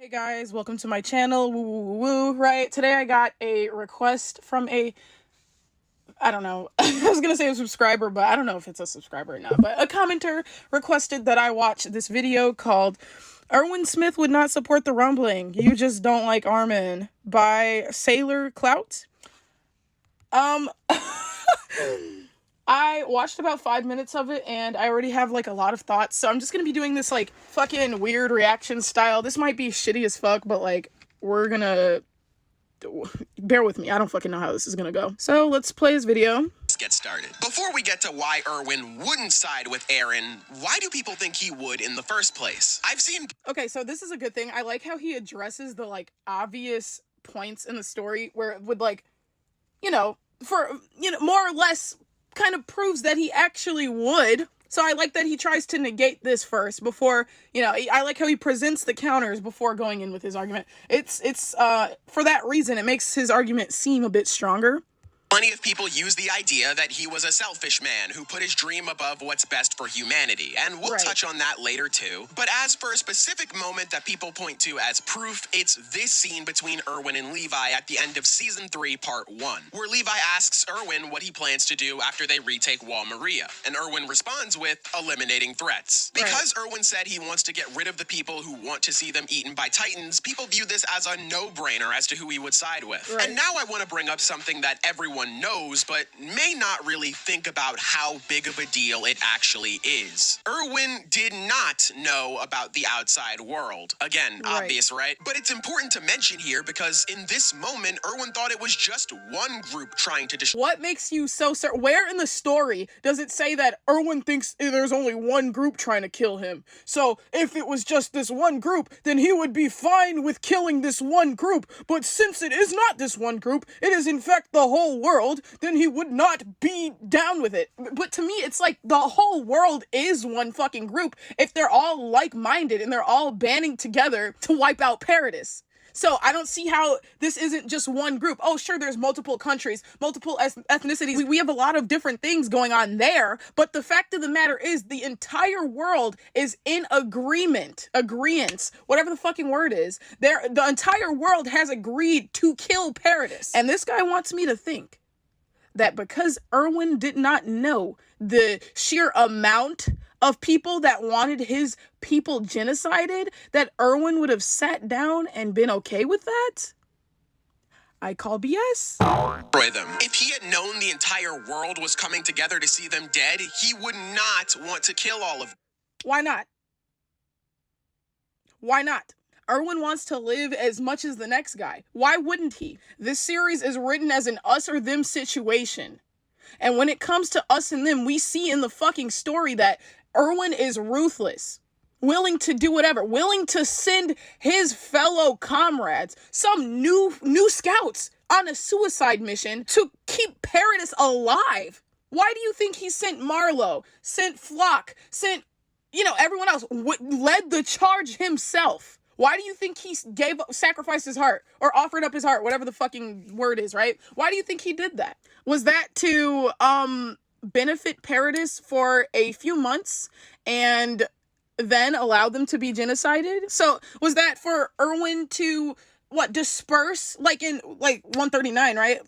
Hey guys, welcome to my channel, woo woo woo, right? Today I got a request from I don't know, I was gonna say a subscriber, but I don't know if it's a subscriber or not, but a commenter requested that I watch this video called Erwin Smith Would Not Support the Rumbling, You Just Don't Like Armin by Sailor Clout. I watched about 5 minutes of it and I already have like a lot of thoughts, so I'm just gonna be doing this like fucking weird reaction style. This might be shitty as fuck, but like we're gonna bear with me. I don't fucking know how this is gonna go. So let's play this video. Let's get started. Before we get to why Erwin wouldn't side with Eren, why do people think he would in the first place? I've seen... Okay, so this is a good thing. I like how he addresses the like obvious points in the story where it would like, more or less kind of proves that he actually would. So I like that he tries to negate this first before, I like how he presents the counters before going in with his argument. It's for that reason, it makes his argument seem a bit stronger. Plenty of people use the idea that he was a selfish man who put his dream above what's best for humanity, and we'll touch on that later too. But as for a specific moment that people point to as proof, it's this scene between Erwin and Levi at the end of Season 3, Part 1, where Levi asks Erwin what he plans to do after they retake Wall Maria, and Erwin responds with eliminating threats. Because Erwin said he wants to get rid of the people who want to see them eaten by Titans, people view this as a no-brainer as to who he would side with. And now I want to bring up something that everyone knows, but may not really think about how big of a deal it actually is. Erwin did not know about the outside world. Again, obvious, right? But it's important to mention here because in this moment, Erwin thought it was just one group trying to destroy. What makes you so certain? Where in the story does it say that Erwin thinks there's only one group trying to kill him? So if it was just this one group, then he would be fine with killing this one group. But since it is not this one group, it is in fact the whole world, then he would not be down with it. But to me, it's like the whole world is one fucking group if they're all like-minded and they're all banding together to wipe out Paradis. So I don't see how this isn't just one group. Oh, sure, there's multiple countries, multiple ethnicities. We have a lot of different things going on there. But the fact of the matter is the entire world is in agreements, whatever the fucking word is. The entire world has agreed to kill Paradis. And this guy wants me to think that because Erwin did not know the sheer amount of people that wanted his people genocided, that Erwin would have sat down and been okay with that? I call BS. Them. If he had known the entire world was coming together to see them dead, he would not want to kill all of them. Why not? Why not? Erwin wants to live as much as the next guy. Why wouldn't he? This series is written as an us or them situation. And when it comes to us and them, we see in the fucking story that Erwin is ruthless, willing to do whatever, willing to send his fellow comrades, some new scouts, on a suicide mission to keep Paradis alive. Why do you think he sent Marlowe, sent Flock, sent, everyone else, led the charge himself? Why do you think he sacrificed his heart or offered up his heart, whatever the fucking word is, right? Why do you think he did that? Was that to benefit Paradis for a few months and then allow them to be genocided? So was that for Erwin to disperse like in 139, right?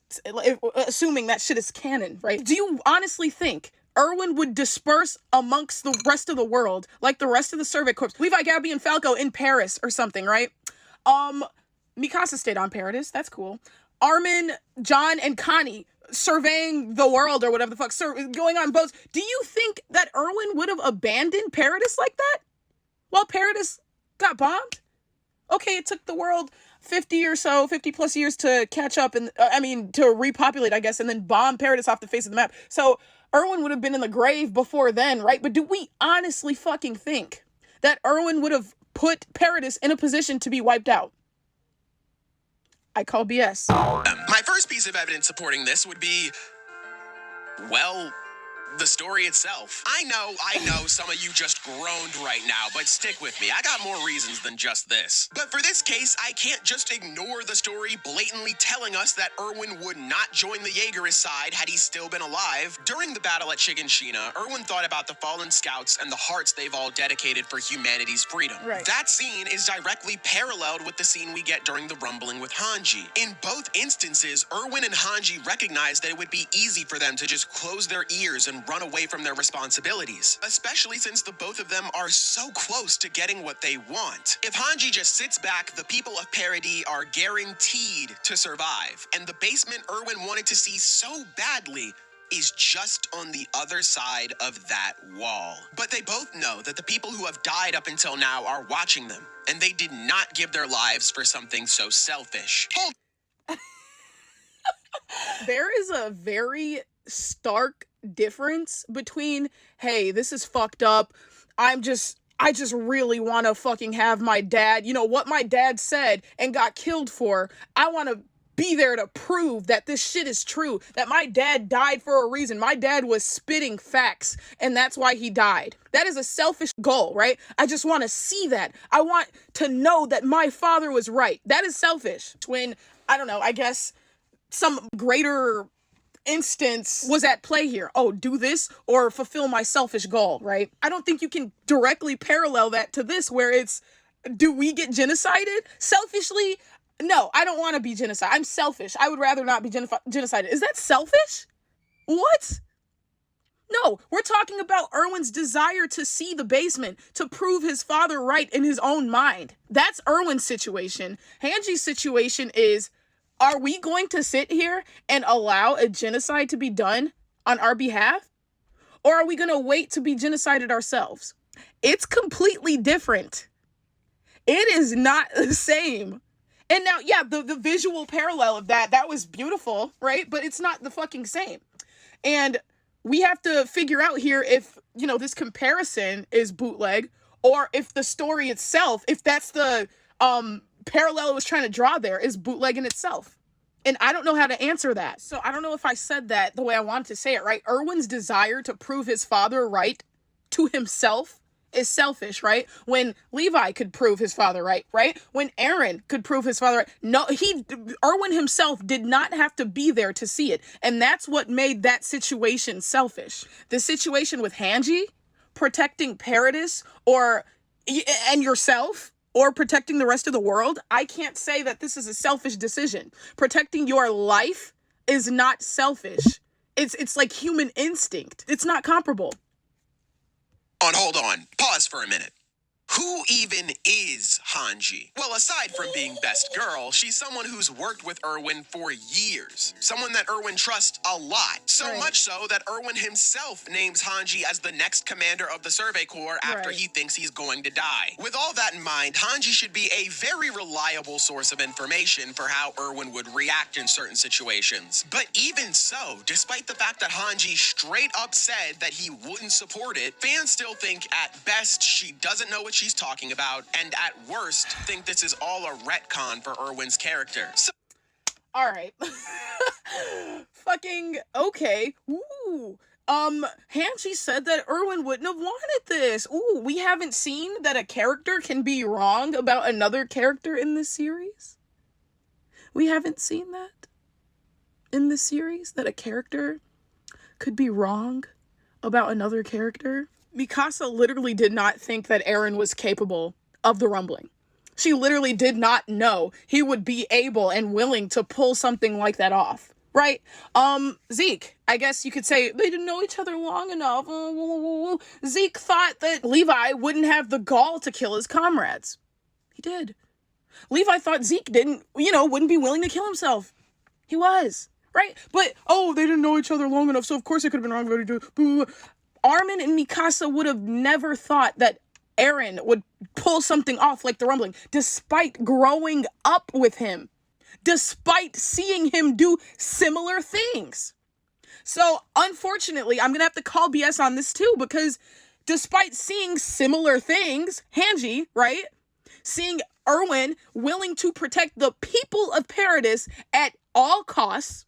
Assuming that shit is canon, right? Do you honestly think Erwin would disperse amongst the rest of the world, like the rest of the Servant Corps? Levi, Gabby, and Falco in Paris or something, right? Mikasa stayed on Paradis. That's cool. Armin, John, and Connie surveying the world or whatever the fuck, going on boats. Do you think that Erwin would have abandoned Paradis like that while Paradis got bombed? Okay, it took the world 50 plus years to catch up and, to repopulate, I guess, and then bomb Paradis off the face of the map. So Erwin would have been in the grave before then, right? But do we honestly fucking think that Erwin would have put Paradis in a position to be wiped out? I call BS. My first piece of evidence supporting this would be, well, the story itself. I know some of you just groaned right now, but stick with me. I got more reasons than just this. But for this case, I can't just ignore the story blatantly telling us that Erwin would not join the Jaegerist side had he still been alive. During the battle at Shiganshina, Erwin thought about the fallen scouts and the hearts they've all dedicated for humanity's freedom. Right. That scene is directly paralleled with the scene we get during the rumbling with Hanji. In both instances, Erwin and Hanji recognized that it would be easy for them to just close their ears and run away from their responsibilities, especially since the both of them are so close to getting what they want. If Hanji just sits back, the people of Paradis are guaranteed to survive, and the basement Erwin wanted to see so badly is just on the other side of that wall. But they both know that the people who have died up until now are watching them, and they did not give their lives for something so selfish. Hold. There is a very stark difference between, hey, this is fucked up, I just really want to fucking have my dad, what my dad said and got killed for, I want to be there to prove that this shit is true, that my dad died for a reason. My dad was spitting facts, and that's why he died. That is a selfish goal, right? I just want to see that. I want to know that my father was right. That is selfish. When, I don't know, I guess some greater instance was at play here. Oh, do this or fulfill my selfish goal, right? I don't think you can directly parallel that to this, where it's, do we get genocided? Selfishly, no, I don't want to be genocided. I'm selfish. I would rather not be genocided. Is that selfish? What? No, we're talking about Erwin's desire to see the basement, to prove his father right in his own mind. That's Erwin's situation. Hanji's situation is, are we going to sit here and allow a genocide to be done on our behalf? Or are we going to wait to be genocided ourselves? It's completely different. It is not the same. And now, yeah, the visual parallel of that was beautiful, right? But it's not the fucking same. And we have to figure out here if, this comparison is bootleg, or if the story itself, if that's the parallel it was trying to draw there, is bootleg in itself. And I don't know how to answer that. So I don't know if I said that the way I wanted to say it, right? Erwin's desire to prove his father right to himself is selfish, right? When Levi could prove his father right? When Aaron could prove his father right. No, Erwin himself did not have to be there to see it. And that's what made that situation selfish. The situation with Hanji, protecting Paradis, and yourself, or protecting the rest of the world, I can't say that this is a selfish decision. Protecting your life is not selfish. It's like human instinct. It's not comparable. Hold on. Pause for a minute. Who even is Hanji? Well, aside from being best girl, she's someone who's worked with Erwin for years. Someone that Erwin trusts a lot. So Right. much so that Erwin himself names Hanji as the next commander of the Survey Corps after Right. he thinks he's going to die. With all that in mind, Hanji should be a very reliable source of information for how Erwin would react in certain situations. But even so, despite the fact that Hanji straight up said that he wouldn't support it, fans still think at best she doesn't know what she's talking about, and at worst think this is all a retcon for Erwin's character. So All right. Fucking okay. Ooh. Hanji said that Erwin wouldn't have wanted this. Ooh, we haven't seen that a character can be wrong about another character in this series. We haven't seen that in this series, that a character could be wrong about another character. Mikasa literally did not think that Eren was capable of the rumbling. She literally did not know he would be able and willing to pull something like that off, right? Zeke, I guess you could say they didn't know each other long enough. Zeke thought that Levi wouldn't have the gall to kill his comrades. He did. Levi thought Zeke wouldn't be willing to kill himself. He was, right? But, they didn't know each other long enough, so of course it could have been wrong for to do. Armin and Mikasa would have never thought that Eren would pull something off like the rumbling, despite growing up with him, despite seeing him do similar things. So, unfortunately, I'm going to have to call BS on this too, because despite seeing similar things, Hanji, right? Seeing Erwin willing to protect the people of Paradis at all costs,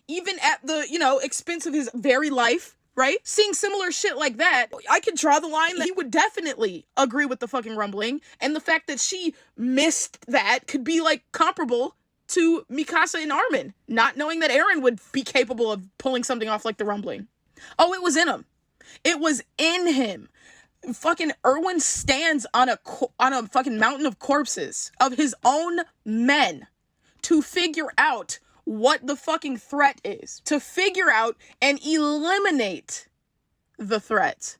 even at the, expense of his very life, right? Seeing similar shit like that, I could draw the line that he would definitely agree with the fucking rumbling, and the fact that she missed that could be, like, comparable to Mikasa and Armin, not knowing that Eren would be capable of pulling something off like the rumbling. Oh, it was in him. It was in him. Fucking Erwin stands on a fucking mountain of corpses of his own men to figure out what the fucking threat is, to figure out and eliminate the threat.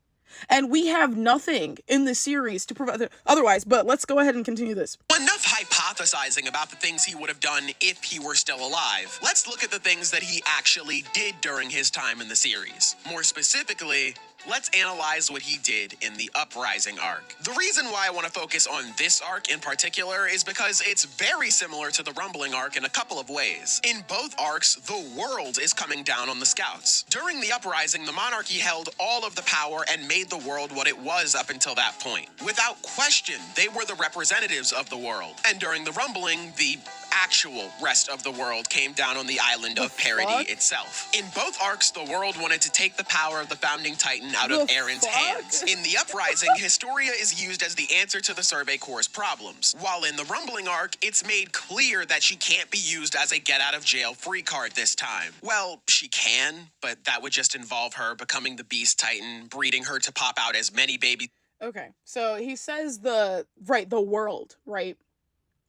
And we have nothing in the series to provide otherwise, but let's go ahead and continue this. Enough hypothesizing about the things he would have done if he were still alive. Let's look at the things that he actually did during his time in the series. More specifically, let's analyze what he did in the Uprising Arc. The reason why I want to focus on this arc in particular is because it's very similar to the Rumbling Arc in a couple of ways. In both arcs, the world is coming down on the Scouts. During the Uprising, the monarchy held all of the power and made the world what it was up until that point. Without question, they were the representatives of the world. And during the Rumbling, the actual rest of the world came down on the island of Parody itself. In both arcs, the world wanted to take the power of the Founding Titan out of Eren's hands. In the Uprising, Historia is used as the answer to the Survey Corps' problems, while in the Rumbling Arc, it's made clear that she can't be used as a get-out-of-jail-free card this time. Well, she can, but that would just involve her becoming the Beast Titan, breeding her to pop out as many babies. Okay, so he says the world, right?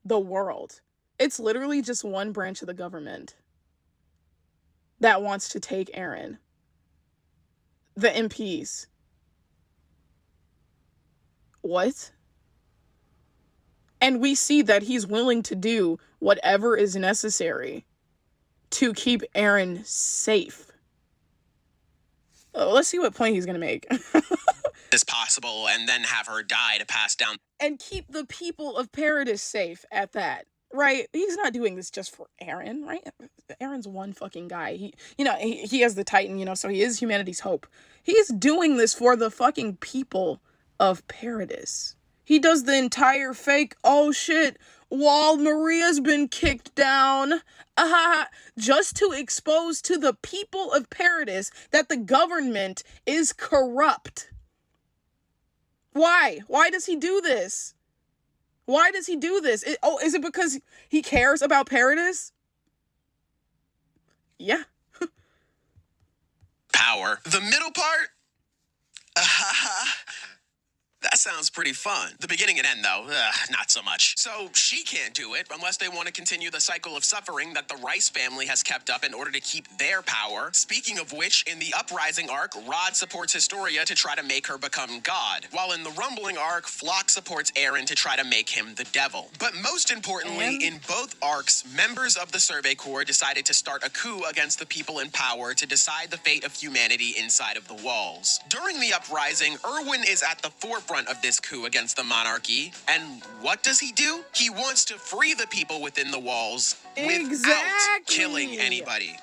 The world. It's literally just one branch of the government that wants to take Eren. The MPs. What? And we see that he's willing to do whatever is necessary to keep Eren safe. Let's see what point he's gonna make. As possible, and then have her die to pass down. And keep the people of Paradis safe at that. Right? He's not doing this just for Eren, right? Eren's one fucking guy. He has the Titan, so he is humanity's hope. He's doing this for the fucking people of Paradis. He does the entire fake, oh shit, while Maria's been kicked down, just to expose to the people of Paradis that the government is corrupt. Why? Why does he do this? Why does he do this? Is it because he cares about Paradis? Yeah. Power. The middle part? That sounds pretty fun. The beginning and end, though, not so much. So she can't do it unless they want to continue the cycle of suffering that the Rice family has kept up in order to keep their power. Speaking of which, in the Uprising Arc, Rod supports Historia to try to make her become God, while in the Rumbling Arc, Flock supports Eren to try to make him the devil. But most importantly, in both arcs, members of the Survey Corps decided to start a coup against the people in power to decide the fate of humanity inside of the walls. During the Uprising, Erwin is at the forefront of this coup against the monarchy, and what does he do? He wants to free the people within the walls without killing anybody.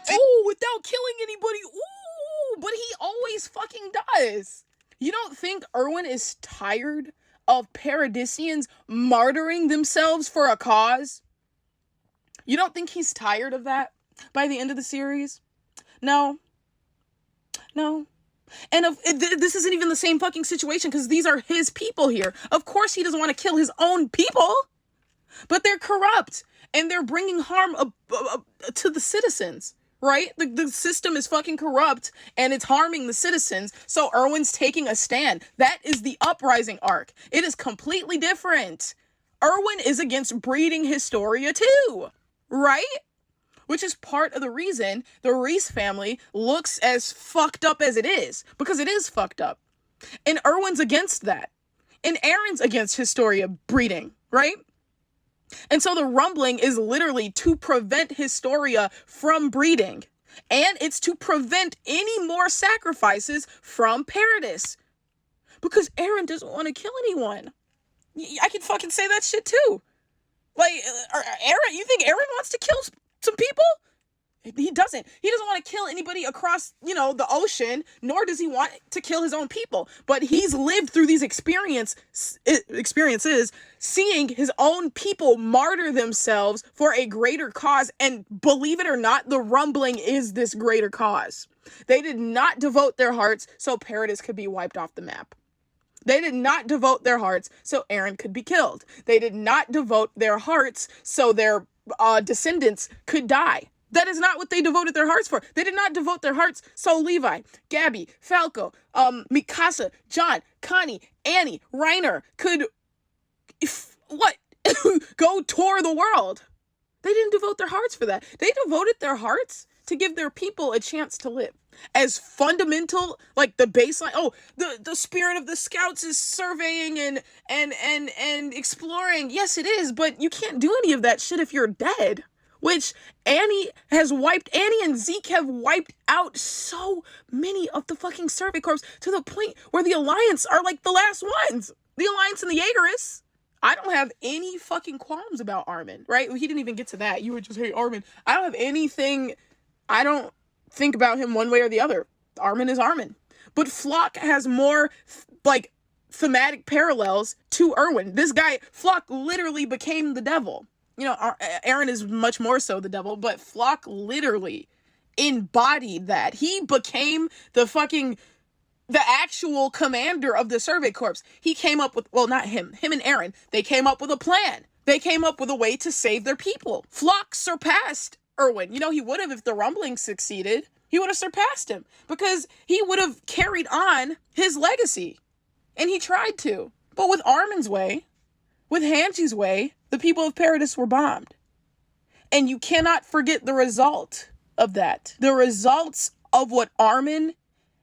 Without killing anybody. Ooh, but he always fucking does. You don't think Erwin is tired of Paradisians martyring themselves for a cause? You don't think he's tired of that by the end of the series? No. And this isn't even the same fucking situation because these are his people here. Of course he doesn't want to kill his own people, but they're corrupt and they're bringing harm to the citizens, right? The system is fucking corrupt and it's harming the citizens. So Erwin's taking a stand. That is the Uprising Arc. It is completely different. Erwin is against breeding Historia too, right? Which is part of the reason the Reese family looks as fucked up as it is. Because it is fucked up. And Erwin's against that. And Eren's against Historia breeding, right? And so the rumbling is literally to prevent Historia from breeding. And it's to prevent any more sacrifices from Paradis. Because Eren doesn't want to kill anyone. I can fucking say that shit too. Like, Eren, you think Eren wants to kill some people? He doesn't want to kill anybody across, the ocean, nor does he want to kill his own people. But he's lived through these experiences, seeing his own people martyr themselves for a greater cause. And believe it or not, the rumbling is this greater cause. They did not devote their hearts so Paradis could be wiped off the map. They did not devote their hearts so Eren could be killed. They did not devote their hearts so their descendants could die. That is not what they devoted their hearts for. They did not devote their hearts so Levi, Gabby, Falco, Mikasa, John, Connie, Annie, Reiner could, go tour the world. They didn't devote their hearts for that. They devoted their hearts to give their people a chance to live. As fundamental, like the baseline, the spirit of the scouts is surveying and exploring. Yes, it is, but you can't do any of that shit if you're dead. Which Annie and Zeke have wiped out so many of the fucking Survey Corps to the point where the Alliance are like the last ones. The Alliance and the Jaegerists. I don't have any fucking qualms about Armin, right? He didn't even get to that. You would just hate Armin. I don't think about him one way or the other. Armin is Armin. But Flock has more, thematic parallels to Erwin. This guy, Flock, literally became the devil. Eren is much more so the devil, but Flock literally embodied that. He became the actual commander of the Survey Corps. He came up with, not him and Eren, they came up with a plan. They came up with a way to save their people. Flock surpassed Erwin. He would have if the rumbling succeeded. He would have surpassed him because he would have carried on his legacy. And he tried to. But with Armin's way, with Hanji's way, the people of Paradis were bombed. And you cannot forget the result of that. The results of what Armin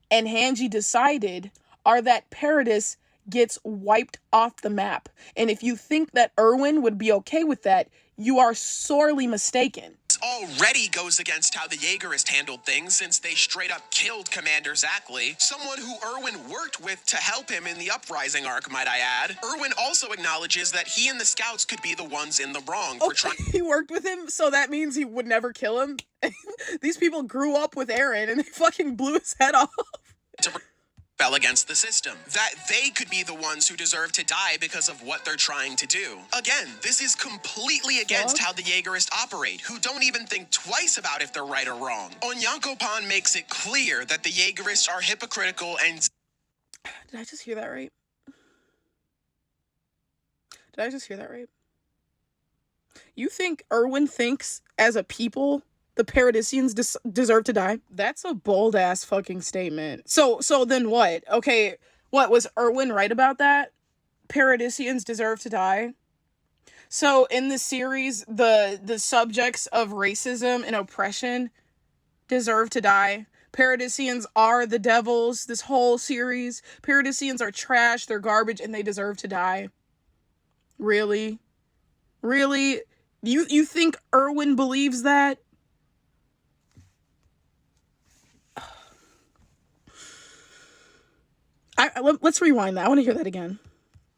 and Hanji decided are that Paradis gets wiped off the map. And if you think that Erwin would be okay with that, you are sorely mistaken. Already goes against how the Jaegerists handled things since they straight up killed Commander Zackley, someone who Erwin worked with to help him in the Uprising Arc, might I add. Erwin also acknowledges that he and the scouts could be the ones in the wrong for trying. He worked with him, so that means he would never kill him? These people grew up with Eren and they fucking blew his head off. To rebel against the system. That they could be the ones who deserve to die because of what they're trying to do. Again, this is completely against how the Jaegerists operate, who don't even think twice about if they're right or wrong. Onyankopan makes it clear that the Jaegerists are hypocritical and... Did I just hear that right? Did I just hear that right? You think Erwin thinks, as a people, the Paradisians deserve to die? That's a bold ass fucking statement. So then what? Okay, what, was Erwin right about that? Paradisians deserve to die? So in the series, the subjects of racism and oppression deserve to die. Paradisians are the devils this whole series. Paradisians are trash, they're garbage, and they deserve to die. Really? Really? You think Erwin believes that? Let's rewind that. I want to hear that again.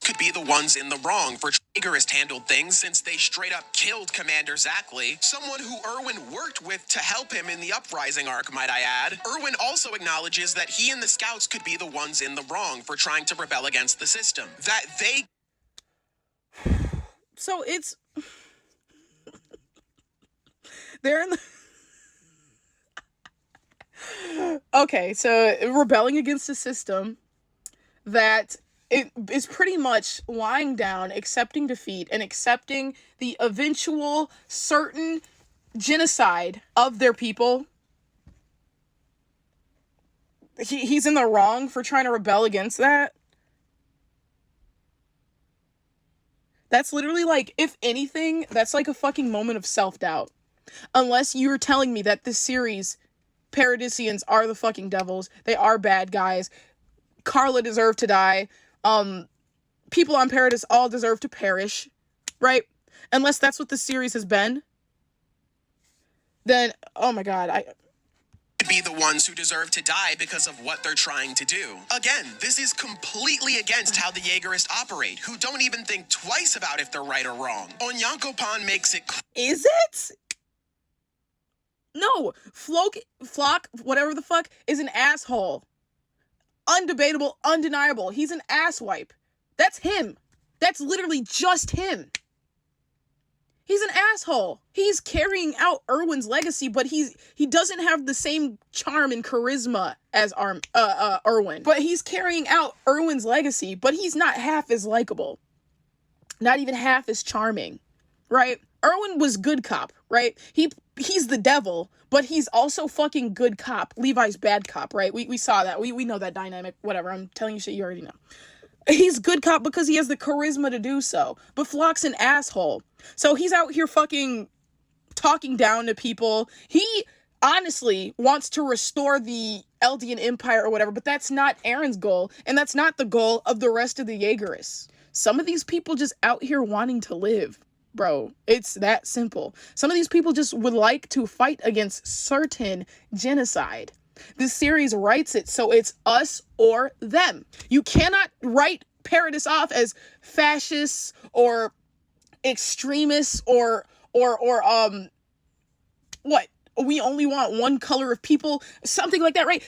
Could be the ones in the wrong for Jaegerist handled things since they straight up killed Commander Zackley, someone who Erwin worked with to help him in the Uprising Arc, might I add. Erwin also acknowledges that he and the scouts could be the ones in the wrong for trying to rebel against the system. That they... So it's... They're in the... Okay, so rebelling against the system that it is pretty much lying down, accepting defeat, and accepting the eventual certain genocide of their people. He's in the wrong for trying to rebel against that. That's literally like, if anything, that's like a fucking moment of self-doubt. Unless you're telling me that this series, Paradisians are the fucking devils, they are bad guys, Carla deserved to die, people on Paradis all deserve to perish, right? Unless that's what the series has been, then, oh my god, be the ones who deserve to die because of what they're trying to do. Again, this is completely against how the Jaegerists operate, who don't even think twice about if they're right or wrong. Onyankopan makes it... Is it? No, Flock, whatever the fuck, is an asshole. Undebatable, undeniable. He's an asswipe. That's him. That's literally just him. He's an asshole. He's carrying out Erwin's legacy, but he doesn't have the same charm and charisma as Erwin. But he's carrying out Erwin's legacy, but he's not half as likable. Not even half as charming, right? Erwin was good cop, right? He's the devil, but he's also fucking good cop. Levi's bad cop, right? We saw that. We know that dynamic. Whatever. I'm telling you shit you already know. He's good cop because he has the charisma to do so. But Flock's an asshole. So he's out here fucking talking down to people. He honestly wants to restore the Eldian Empire or whatever, but that's not Aaron's goal, and that's not the goal of the rest of the Jaegerists. Some of these people just out here wanting to live, bro. It's that simple. Some of these people just would like to fight against certain genocide. This series writes it so it's us or them. You cannot write Paradis off as fascists or extremists or what? We only want one color of people, something like that, right?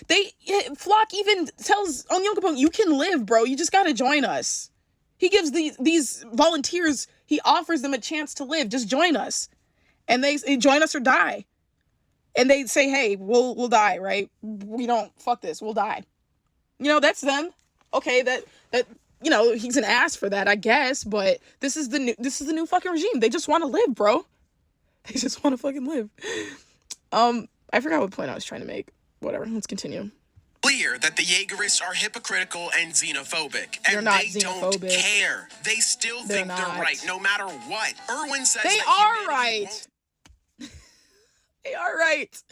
Flock even tells Onyonkopon, you can live, bro. You just gotta join us. He gives these volunteers, he offers them a chance to live. Just join us. And they join us or die. And they say, hey, we'll die, right? We don't, fuck this, we'll die. You know, that's them. Okay, that you know, he's an ass for that, I guess, but this is the new fucking regime. They just want to live, bro. They just want to fucking live. I forgot what point I was trying to make. Whatever, let's continue. Clear that the Jaegerists are hypocritical and xenophobic, and they don't care. They still think they're right, no matter what. Erwin says they are right. They are right.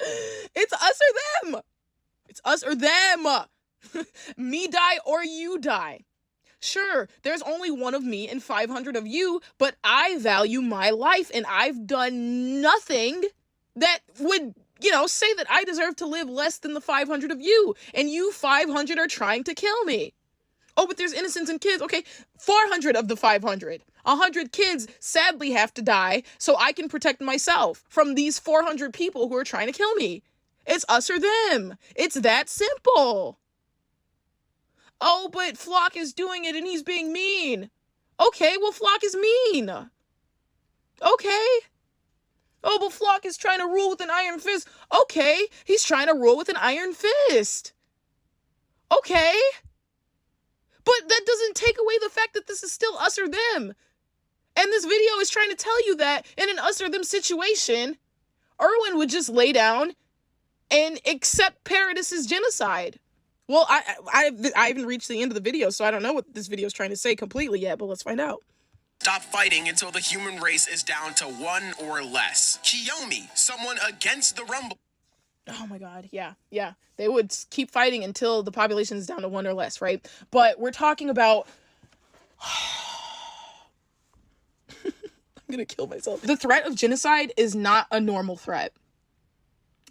It's us or them. It's us or them. Me die or you die. Sure, there's only one of me and 500 of you, but I value my life, and I've done nothing that would, you know, say that I deserve to live less than the 500 of you, and you 500 are trying to kill me. Oh, but there's innocents and kids. Okay, 400 of the 500. 100 kids sadly have to die so I can protect myself from these 400 people who are trying to kill me. It's us or them. It's that simple. Oh, but Flock is doing it and he's being mean. Okay, well, Flock is mean. Okay. Oh, but Flock is trying to rule with an iron fist. Okay, he's trying to rule with an iron fist. Okay. But that doesn't take away the fact that this is still us or them. And this video is trying to tell you that in an us or them situation, Erwin would just lay down and accept Paradis's genocide. Well, I haven't reached the end of the video, so I don't know what this video is trying to say completely yet, but let's find out. Stop fighting until the human race is down to one or less. Kiyomi, someone against the Rumble. Oh my god, yeah. They would keep fighting until the population is down to one or less, right? But we're talking about... I'm gonna kill myself. The threat of genocide is not a normal threat,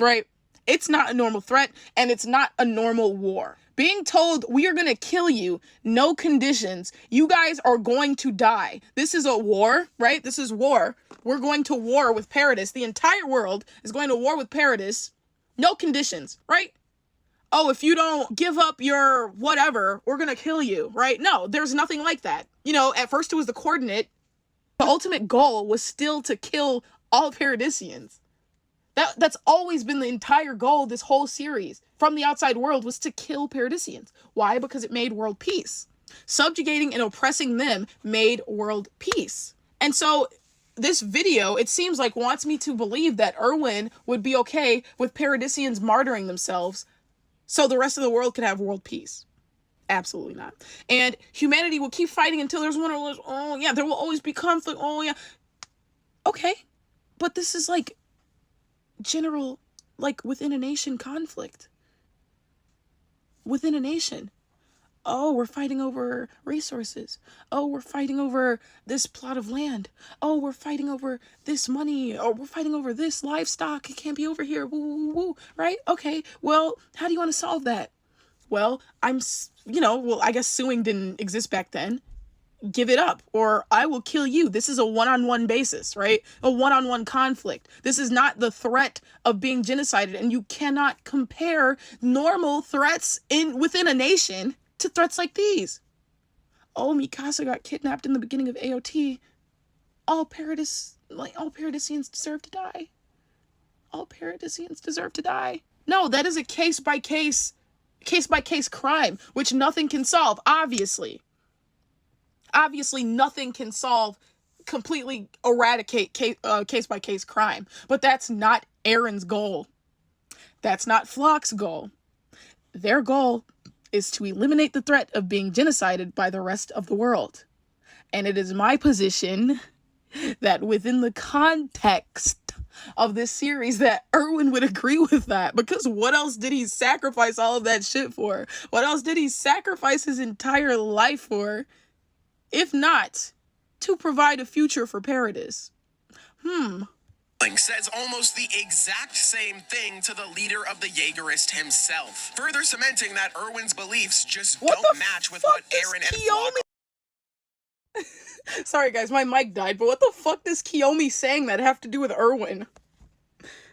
right? It's not a normal threat, and it's not a normal war. Being told, we are gonna kill you, no conditions, you guys are going to die. This is a war, right? This is war. We're going to war with Paradis. The entire world is going to war with Paradis. No conditions, right? Oh, if you don't give up your whatever, we're gonna kill you, right? No, there's nothing like that. You know, at first it was the coordinate. The ultimate goal was still to kill all Paradisians. That's always been the entire goal of this whole series from the outside world, was to kill Paradisians. Why? Because it made world peace. Subjugating and oppressing them made world peace. And so this video, it seems like, wants me to believe that Erwin would be okay with Paradisians martyring themselves so the rest of the world could have world peace. Absolutely not. And humanity will keep fighting until there's one or less. Oh yeah, there will always be conflict. Oh yeah. Okay. But this is like general, like within a nation conflict. Within a nation. Oh, we're fighting over resources. Oh, we're fighting over this plot of land. Oh, we're fighting over this money. Or we're fighting over this livestock. It can't be over here. Woo, woo, woo. Right? Okay. Well, how do you want to solve that? Well, I guess suing didn't exist back then. give it up, or I will kill you. This is a one-on-one basis, right? A one-on-one conflict. This is not the threat of being genocided, and you cannot compare normal threats within a nation to threats like these. Oh, Mikasa got kidnapped in the beginning of AOT. All Paradisians deserve to die. All Paradisians deserve to die. No, that is a case-by-case crime, which nothing can solve, obviously. Obviously, nothing can completely eradicate case-by-case crime. But that's not Erin's goal. That's not Flock's goal. Their goal is to eliminate the threat of being genocided by the rest of the world. And it is my position that within the context of this series that Erwin would agree with that, because what else did he sacrifice all of that shit for? What else did he sacrifice his entire life for, if not to provide a future for Paradis? Says almost the exact same thing to the leader of the Jaegerist himself, further cementing that Erwin's beliefs just don't match with what Eren and Flock. Sorry guys, my mic died, but what the fuck does Kiyomi saying that have to do with Erwin?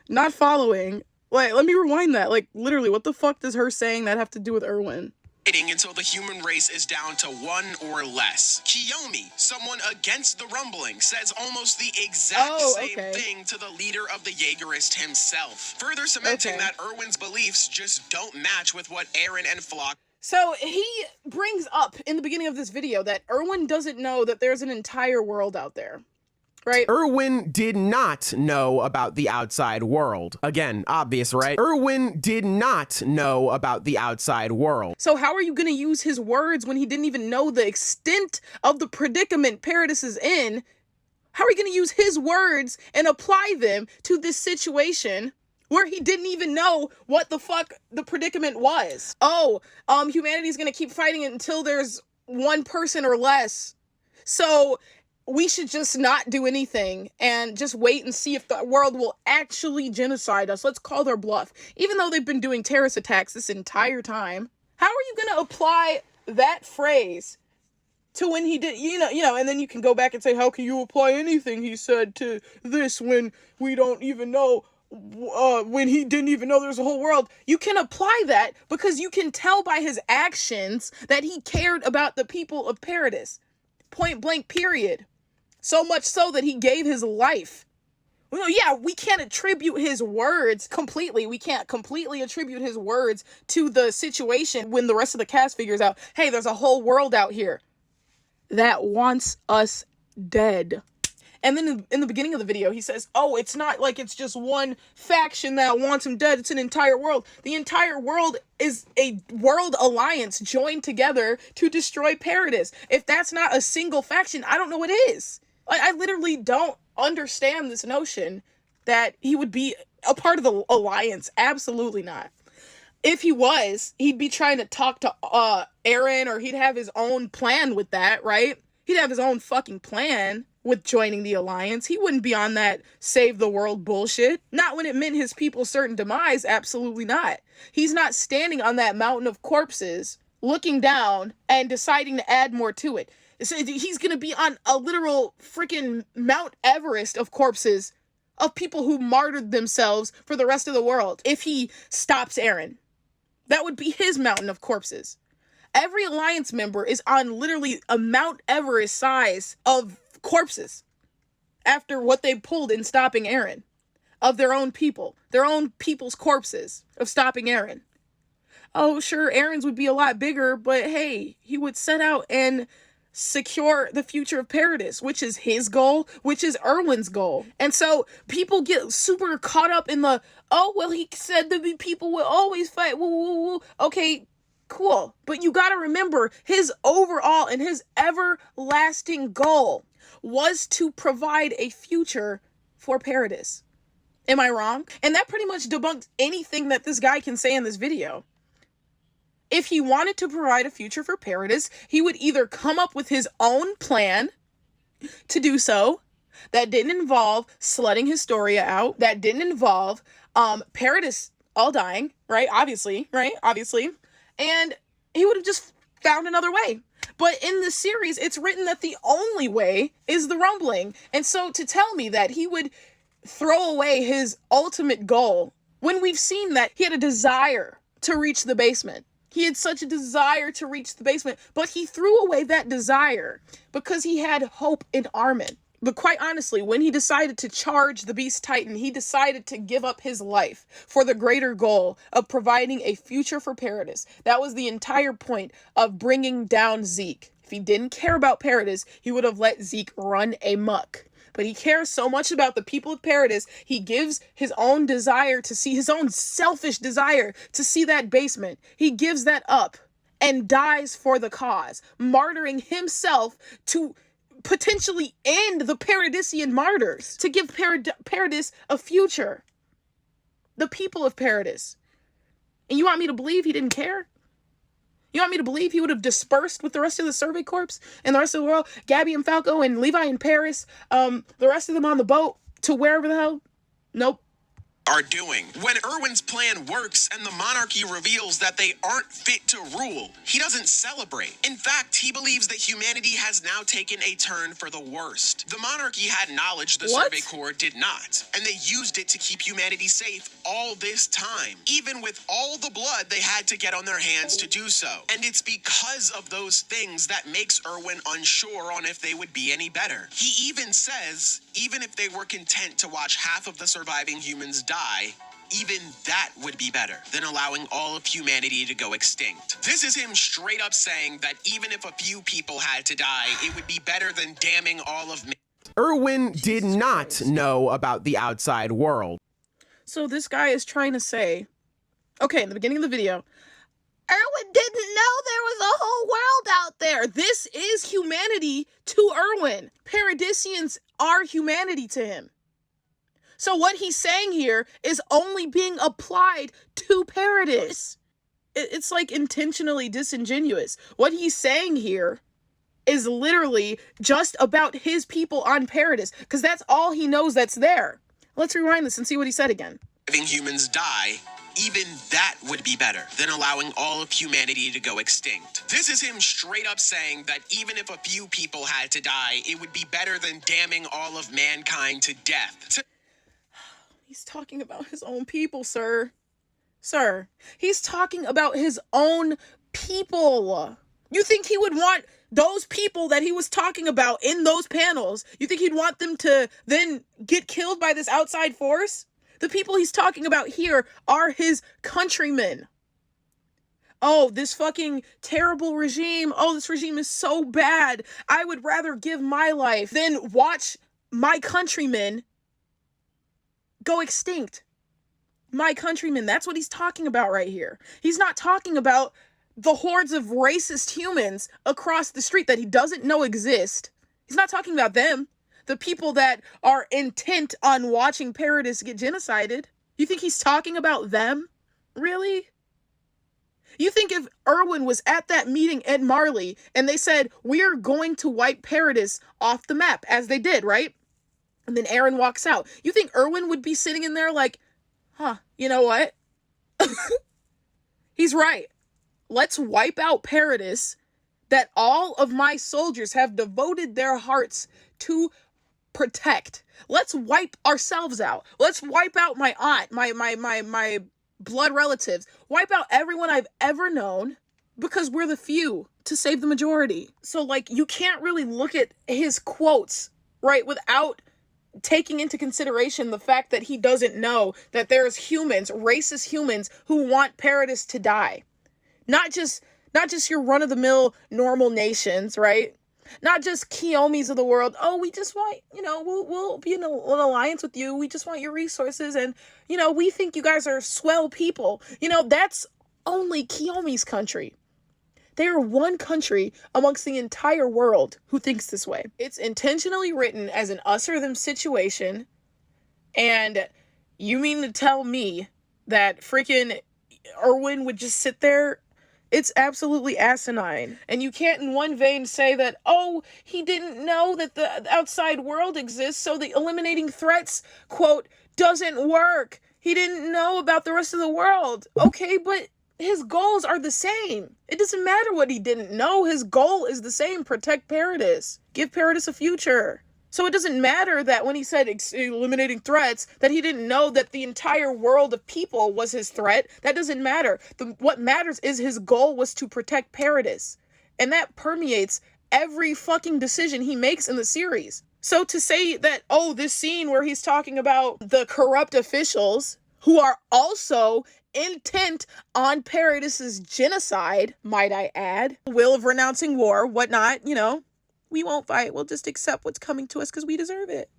Not following. Wait, let me rewind that. Like, literally, what the fuck does her saying that have to do with Erwin? Until the human race is down to one or less. Kiyomi, someone against the rumbling, says almost the exact same thing to the leader of the Jaegerist himself, further cementing that Erwin's beliefs just don't match with what Eren and Flock. So he brings up in the beginning of this video that Erwin doesn't know that there's an entire world out there. Right? Erwin did not know about the outside world. Again, obvious, right? Erwin did not know about the outside world. So how are you going to use his words when he didn't even know the extent of the predicament Paradis is in? How are you going to use his words and apply them to this situation where he didn't even know what the fuck the predicament was? Oh, humanity's going to keep fighting until there's one person or less. So we should just not do anything and just wait and see if the world will actually genocide us. Let's call their bluff. Even though they've been doing terrorist attacks this entire time. How are you going to apply that phrase to when he did, you know, and then you can go back and say, how can you apply anything he said to this when we don't even know, when he didn't even know there's a whole world? You can apply that because you can tell by his actions that he cared about the people of Paradis. Point blank, period. So much so that he gave his life. Well, yeah, we can't attribute his words completely. We can't completely attribute his words to the situation when the rest of the cast figures out, hey, there's a whole world out here that wants us dead. And then in the beginning of the video, he says, oh, it's not like it's just one faction that wants him dead. It's an entire world. The entire world is a world alliance joined together to destroy Paradis. If that's not a single faction, I don't know what is. Like, I literally don't understand this notion that he would be a part of the alliance. Absolutely not. If he was, he'd be trying to talk to Eren, or he'd have his own plan with that, right? He'd have his own fucking plan with joining the alliance. He wouldn't be on that save the world bullshit. Not when it meant his people's certain demise. Absolutely not. He's not standing on that mountain of corpses, looking down and deciding to add more to it. So he's going to be on a literal freaking Mount Everest of corpses of people who martyred themselves for the rest of the world. If he stops Eren, that would be his mountain of corpses. Every alliance member is on literally a Mount Everest size of corpses after what they pulled in stopping Eren, of their own people's corpses of stopping Eren. Oh, sure, Eren's would be a lot bigger, but hey, he would set out and secure the future of Paradis, which is his goal, which is Erwin's goal. And so people get super caught up in the, oh, well, he said that people will always fight. Woo, woo, woo. Okay, cool. But you got to remember, his overall and his everlasting goal was to provide a future for Paradis. Am I wrong? And that pretty much debunks anything that this guy can say in this video. If he wanted to provide a future for Paradis, he would either come up with his own plan to do so that didn't involve slutting Historia out, that didn't involve Paradis all dying, right? Obviously. And he would have just found another way. But in the series, it's written that the only way is the rumbling. And so to tell me that he would throw away his ultimate goal, when we've seen that he had a desire to reach the basement. He had such a desire to reach the basement, but he threw away that desire because he had hope in Armin. But quite honestly, when he decided to charge the Beast Titan, he decided to give up his life for the greater goal of providing a future for Paradis. That was the entire point of bringing down Zeke. If he didn't care about Paradis, he would have let Zeke run amok. But he cares so much about the people of Paradis, he gives his own desire to see, his own selfish desire to see that basement. He gives that up and dies for the cause, martyring himself to potentially end the Paradisian martyrs, to give Paradis a future. The people of Paradis. And you want me to believe he didn't care? You want me to believe he would have dispersed with the rest of the Survey Corps and the rest of the world? Gabby and Falco and Levi and Paris, the rest of them on the boat to wherever the hell? Nope. Are doing. When Erwin's plan works and the monarchy reveals that they aren't fit to rule, he doesn't celebrate. In fact, he believes that humanity has now taken a turn for the worst. The monarchy had knowledge the Survey Corps did not, and they used it to keep humanity safe all this time, even with all the blood they had to get on their hands to do so. And it's because of those things that makes Erwin unsure on if they would be any better. He even says, even if they were content to watch half of the surviving humans die, even that would be better than allowing all of humanity to go extinct. This is him straight up saying that even if a few people had to die, it would be better than damning all of Erwin did not know about the outside world. So this guy is trying to say, okay, in the beginning of the video, Erwin didn't know there was a whole world out there. This is humanity to Erwin. Paradisians are humanity to him. So what he's saying here is only being applied to Paradis. It's like intentionally disingenuous. What he's saying here is literally just about his people on Paradis, because that's all he knows that's there. Let's rewind this and see what he said again. Having humans die, even that would be better than allowing all of humanity to go extinct. This is him straight up saying that even if a few people had to die, it would be better than damning all of mankind to death. He's talking about his own people, sir. Sir, he's talking about his own people. You think he would want those people that he was talking about in those panels, you think he'd want them to then get killed by this outside force? The people he's talking about here are his countrymen. Oh, this fucking terrible regime. Oh, this regime is so bad. I would rather give my life than watch my countrymen go extinct. My countrymen, that's what he's talking about right here. He's not talking about the hordes of racist humans across the street that he doesn't know exist. He's not talking about them. The people that are intent on watching Paradis get genocided. You think he's talking about them? Really? You think if Erwin was at that meeting at Marley and they said, we're going to wipe Paradis off the map, as they did, right? And then Aaron walks out. You think Erwin would be sitting in there like, huh, you know what? He's right. Let's wipe out Paradis that all of my soldiers have devoted their hearts to protect. Let's wipe ourselves out. Let's wipe out my aunt, my blood relatives. Wipe out everyone I've ever known because we're the few to save the majority. So, like, you can't really look at his quotes, right, without taking into consideration the fact that he doesn't know that there's humans, racist humans, who want Paradis to die. Not just your run-of-the-mill normal nations, right? Not just Kiyomis of the world. Oh, we just want, we'll be in an alliance with you. We just want your resources. And, we think you guys are swell people. That's only Kiyomi's country. They are one country amongst the entire world who thinks this way. It's intentionally written as an us or them situation. And you mean to tell me that freaking Erwin would just sit there? It's absolutely asinine. And you can't in one vein say that, oh, he didn't know that the outside world exists, so the eliminating threats, quote, doesn't work. He didn't know about the rest of the world. Okay, but his goals are the same. It doesn't matter what he didn't know. His goal is the same. Protect Paradis. Give Paradis a future. So it doesn't matter that when he said eliminating threats, that he didn't know that the entire world of people was his threat. That doesn't matter. What matters is his goal was to protect Paradis. And that permeates every fucking decision he makes in the series. So to say that, oh, this scene where he's talking about the corrupt officials who are also intent on Paradis's genocide, might I add, will of renouncing war, whatnot, we won't fight. We'll just accept what's coming to us because we deserve it.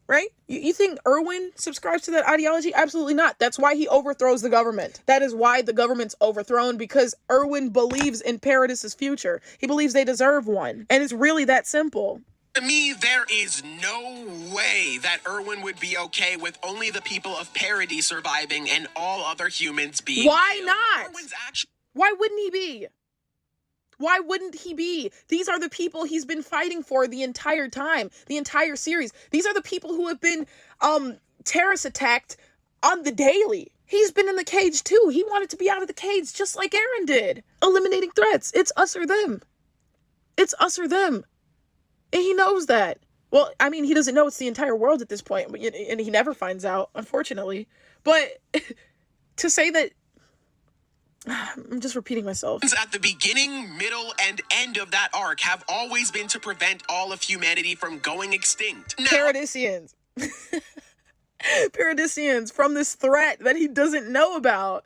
Right? You think Erwin subscribes to that ideology? Absolutely not. That's why he overthrows the government. That is why the government's overthrown, because Erwin believes in Paradis's future. He believes they deserve one. And it's really that simple. To me, there is no way that Erwin would be okay with only the people of Paradis surviving and all other humans being Why killed. not? Erwin's action. Why wouldn't he be? Why wouldn't he be? These are the people he's been fighting for the entire time, the entire series. These are the people who have been terrorist attacked on the daily. He's been in the cage too. He wanted to be out of the cage just like Eren did. Eliminating threats. It's us or them. It's us or them. And he knows that. Well, I mean, he doesn't know it's the entire world at this point, and he never finds out, unfortunately. But to say that, I'm just repeating myself. At the beginning, middle, and end of that arc have always been to prevent all of humanity from going extinct. Now, Paradisians. Paradisians from this threat that he doesn't know about.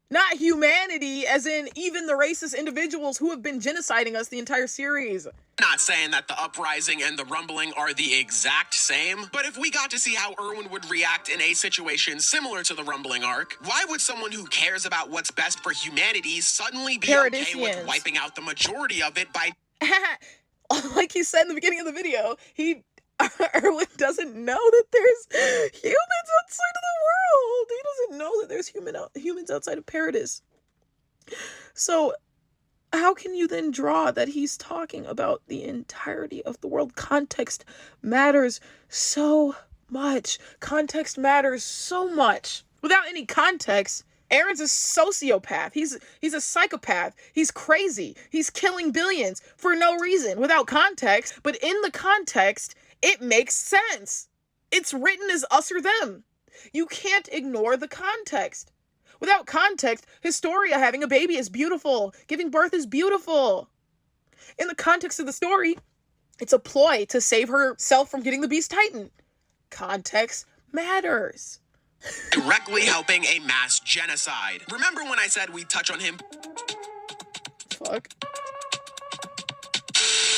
Not humanity, as in even the racist individuals who have been genociding us the entire series. Not saying that the Uprising and the Rumbling are the exact same, but if we got to see how Erwin would react in a situation similar to the Rumbling arc, why would someone who cares about what's best for humanity suddenly be okay with wiping out the majority of it by... Like he said in the beginning of the video, Erwin doesn't know that there's humans outside of the world. He doesn't know that there's humans outside of Paradis. So how can you then draw that he's talking about the entirety of the world? Context matters so much. Context matters so much. Without any context, Eren's a sociopath. He's a psychopath. He's crazy. He's killing billions for no reason, without context. But in the context, it makes sense. It's written as us or them. You can't ignore the context. Without context, Historia having a baby is beautiful. Giving birth is beautiful. In the context of the story, it's a ploy to save herself from getting the Beast Titan. Context matters. Directly helping a mass genocide. Remember when I said we'd touch on him? Fuck.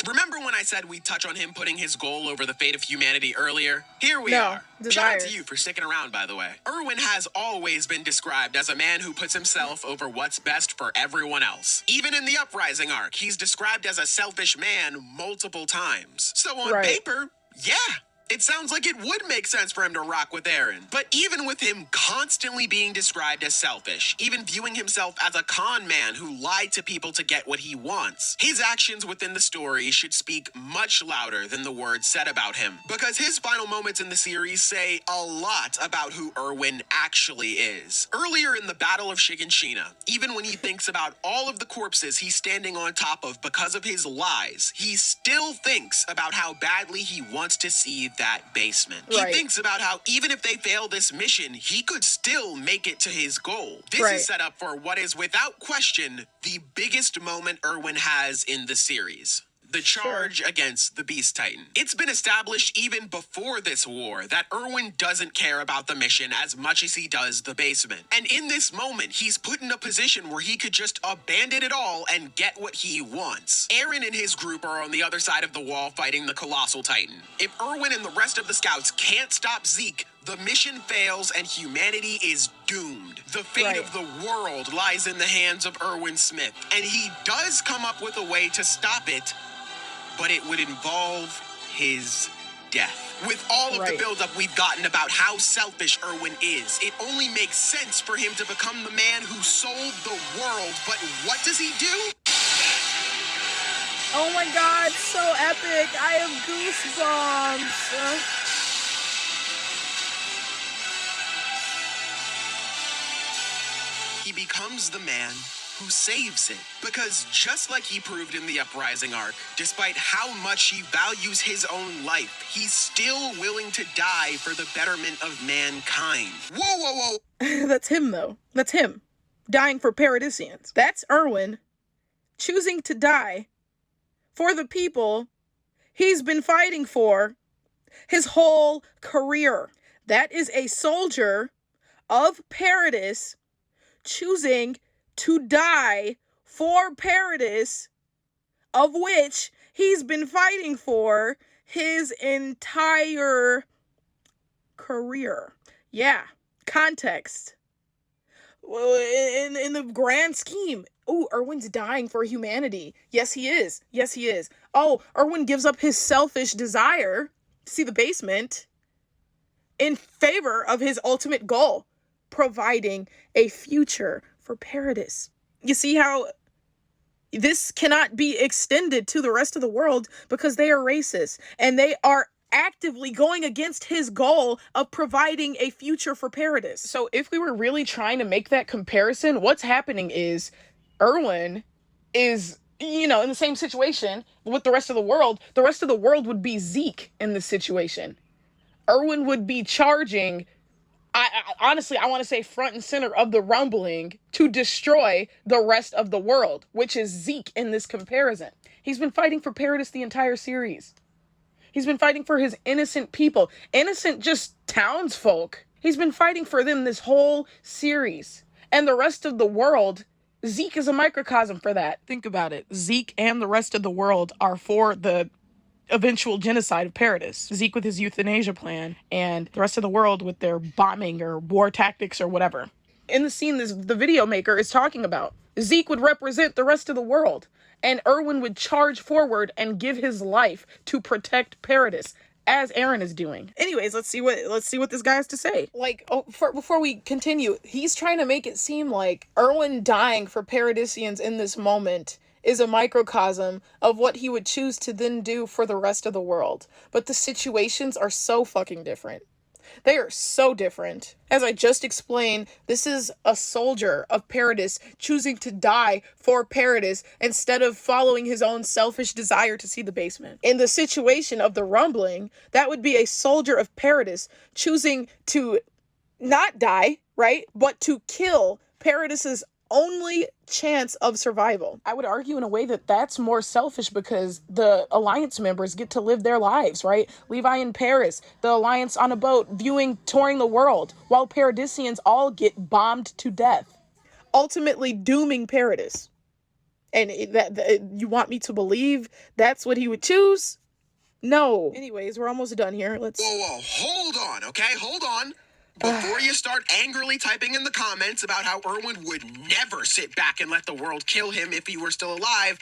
Remember when I said we'd touch on him putting his goal over the fate of humanity earlier? Here we are. Shout out to you for sticking around, by the way. Erwin has always been described as a man who puts himself over what's best for everyone else. Even in the Uprising arc, he's described as a selfish man multiple times. So on paper, yeah. It sounds like it would make sense for him to rock with Eren. But even with him constantly being described as selfish, even viewing himself as a con man who lied to people to get what he wants, his actions within the story should speak much louder than the words said about him. Because his final moments in the series say a lot about who Erwin actually is. Earlier in the Battle of Shiganshina, even when he thinks about all of the corpses he's standing on top of because of his lies, he still thinks about how badly he wants to see that basement. He thinks about how even if they fail this mission, he could still make it to his goal. This is set up for what is without question the biggest moment Erwin has in the series. The charge against the Beast Titan. It's been established even before this war that Erwin doesn't care about the mission as much as he does the basement. And in this moment, he's put in a position where he could just abandon it all and get what he wants. Eren and his group are on the other side of the wall fighting the Colossal Titan. If Erwin and the rest of the scouts can't stop Zeke, the mission fails and humanity is doomed. The fate of the world lies in the hands of Erwin Smith. And he does come up with a way to stop it, but it would involve his death. With all of the buildup we've gotten about how selfish Erwin is, it only makes sense for him to become the man who sold the world. But what does he do? Oh my god, so epic. I have goosebumps. he becomes the man who saves it. Because just like he proved in the Uprising Arc, despite how much he values his own life, he's still willing to die for the betterment of mankind. Whoa, whoa, whoa. That's him, though. That's him. Dying for Paradisians. That's Erwin choosing to die for the people he's been fighting for his whole career. That is a soldier of Paradis choosing to die for Paradis, of which he's been fighting for his entire career. Yeah, context. In the grand scheme, oh, Erwin's dying for humanity. Yes, he is. Yes, he is. Oh, Erwin gives up his selfish desire to see the basement in favor of his ultimate goal, providing a future for Paradis. You see how this cannot be extended to the rest of the world because they are racist and they are actively going against his goal of providing a future for Paradis. So if we were really trying to make that comparison, what's happening is Erwin is, in the same situation with the rest of the world. The rest of the world would be Zeke in this situation. Erwin would be charging, honestly, I want to say front and center of the rumbling to destroy the rest of the world, which is Zeke in this comparison. He's been fighting for Paradis the entire series. He's been fighting for his innocent people, innocent just townsfolk. He's been fighting for them this whole series. And the rest of the world, Zeke is a microcosm for that. Think about it. Zeke and the rest of the world are for the eventual genocide of Paradis. Zeke with his euthanasia plan, and the rest of the world with their bombing or war tactics or whatever. In the scene the video maker is talking about, Zeke would represent the rest of the world, and Erwin would charge forward and give his life to protect Paradis, as Eren is doing. Anyways, let's see what this guy has to say. Before we continue, he's trying to make it seem like Erwin dying for Paradisians in this moment is a microcosm of what he would choose to then do for the rest of the world. But the situations are so fucking different. They are so different. As I just explained, this is a soldier of Paradis choosing to die for Paradis instead of following his own selfish desire to see the basement. In the situation of the rumbling, that would be a soldier of Paradis choosing to not die, right? But to kill Paradis's only chance of survival. I would argue in a way that that's more selfish because the Alliance members get to live their lives, right? Levi in Paris, the Alliance on a boat, touring the world, while Paradisians all get bombed to death, ultimately dooming Paradis. And you want me to believe that's what he would choose? No. Anyways, we're almost done here. Whoa, hold on, okay? Hold on. Before you start angrily typing in the comments about how Erwin would never sit back and let the world kill him if he were still alive,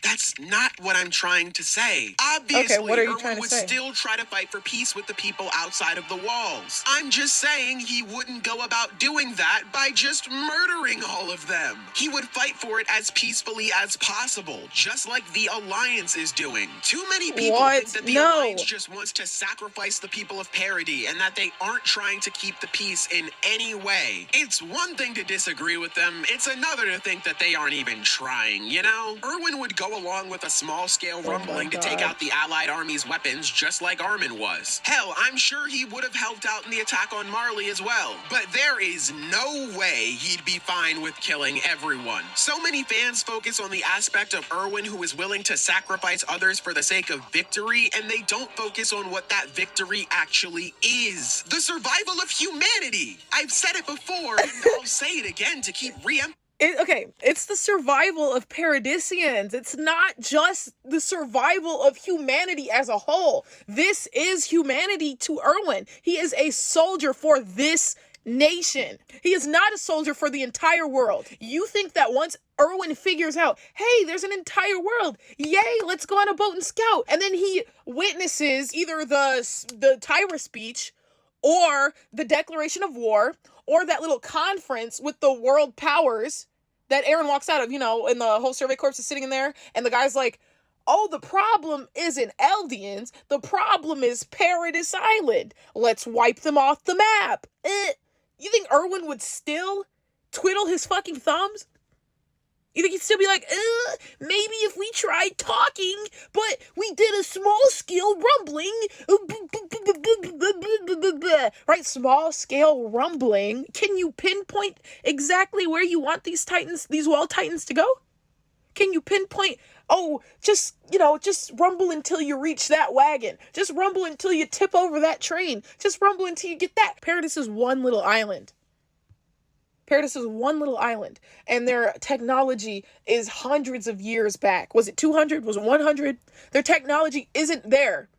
that's not what I'm trying to say. Obviously, okay, what are you Erwin would still try to fight for peace with the people outside of the walls. I'm just saying he wouldn't go about doing that by just murdering all of them. He would fight for it as peacefully as possible, just like the Alliance is doing. Too many people think that the Alliance just wants to sacrifice the people of Parody and that they aren't trying to keep the peace in any way. It's one thing to disagree with them, it's another to think that they aren't even trying, you know? Erwin would go along with a small-scale rumbling to take out the Allied army's weapons just like Armin was. Hell, I'm sure he would have helped out in the attack on Marley as well. But there is no way he'd be fine with killing everyone. So many fans focus on the aspect of Erwin who is willing to sacrifice others for the sake of victory, and they don't focus on what that victory actually is. The survival of humanity! I've said it before, and I'll say it again to keep it's the survival of Paradisians. It's not just the survival of humanity as a whole. This is humanity to Erwin. He is a soldier for this nation. He is not a soldier for the entire world. You think that once Erwin figures out, hey, there's an entire world, yay, let's go on a boat and scout, and then he witnesses either the Tyra speech or the declaration of war, or that little conference with the world powers that Eren walks out of, and the whole survey corps is sitting in there, and the guy's like, oh, the problem isn't Eldians, the problem is Paradis Island. Let's wipe them off the map. You think Erwin would still twiddle his fucking thumbs? You think he'd still be like, maybe if we tried talking, but we did a small-scale rumbling, right? Small-scale rumbling. Can you pinpoint exactly where you want these wall titans to go? Can you pinpoint, just rumble until you reach that wagon. Just rumble until you tip over that train. Just rumble until you get that. Paradis is one little island. Paradis is one little island, and their technology is hundreds of years back. Was it 200? Was it 100? Their technology isn't there.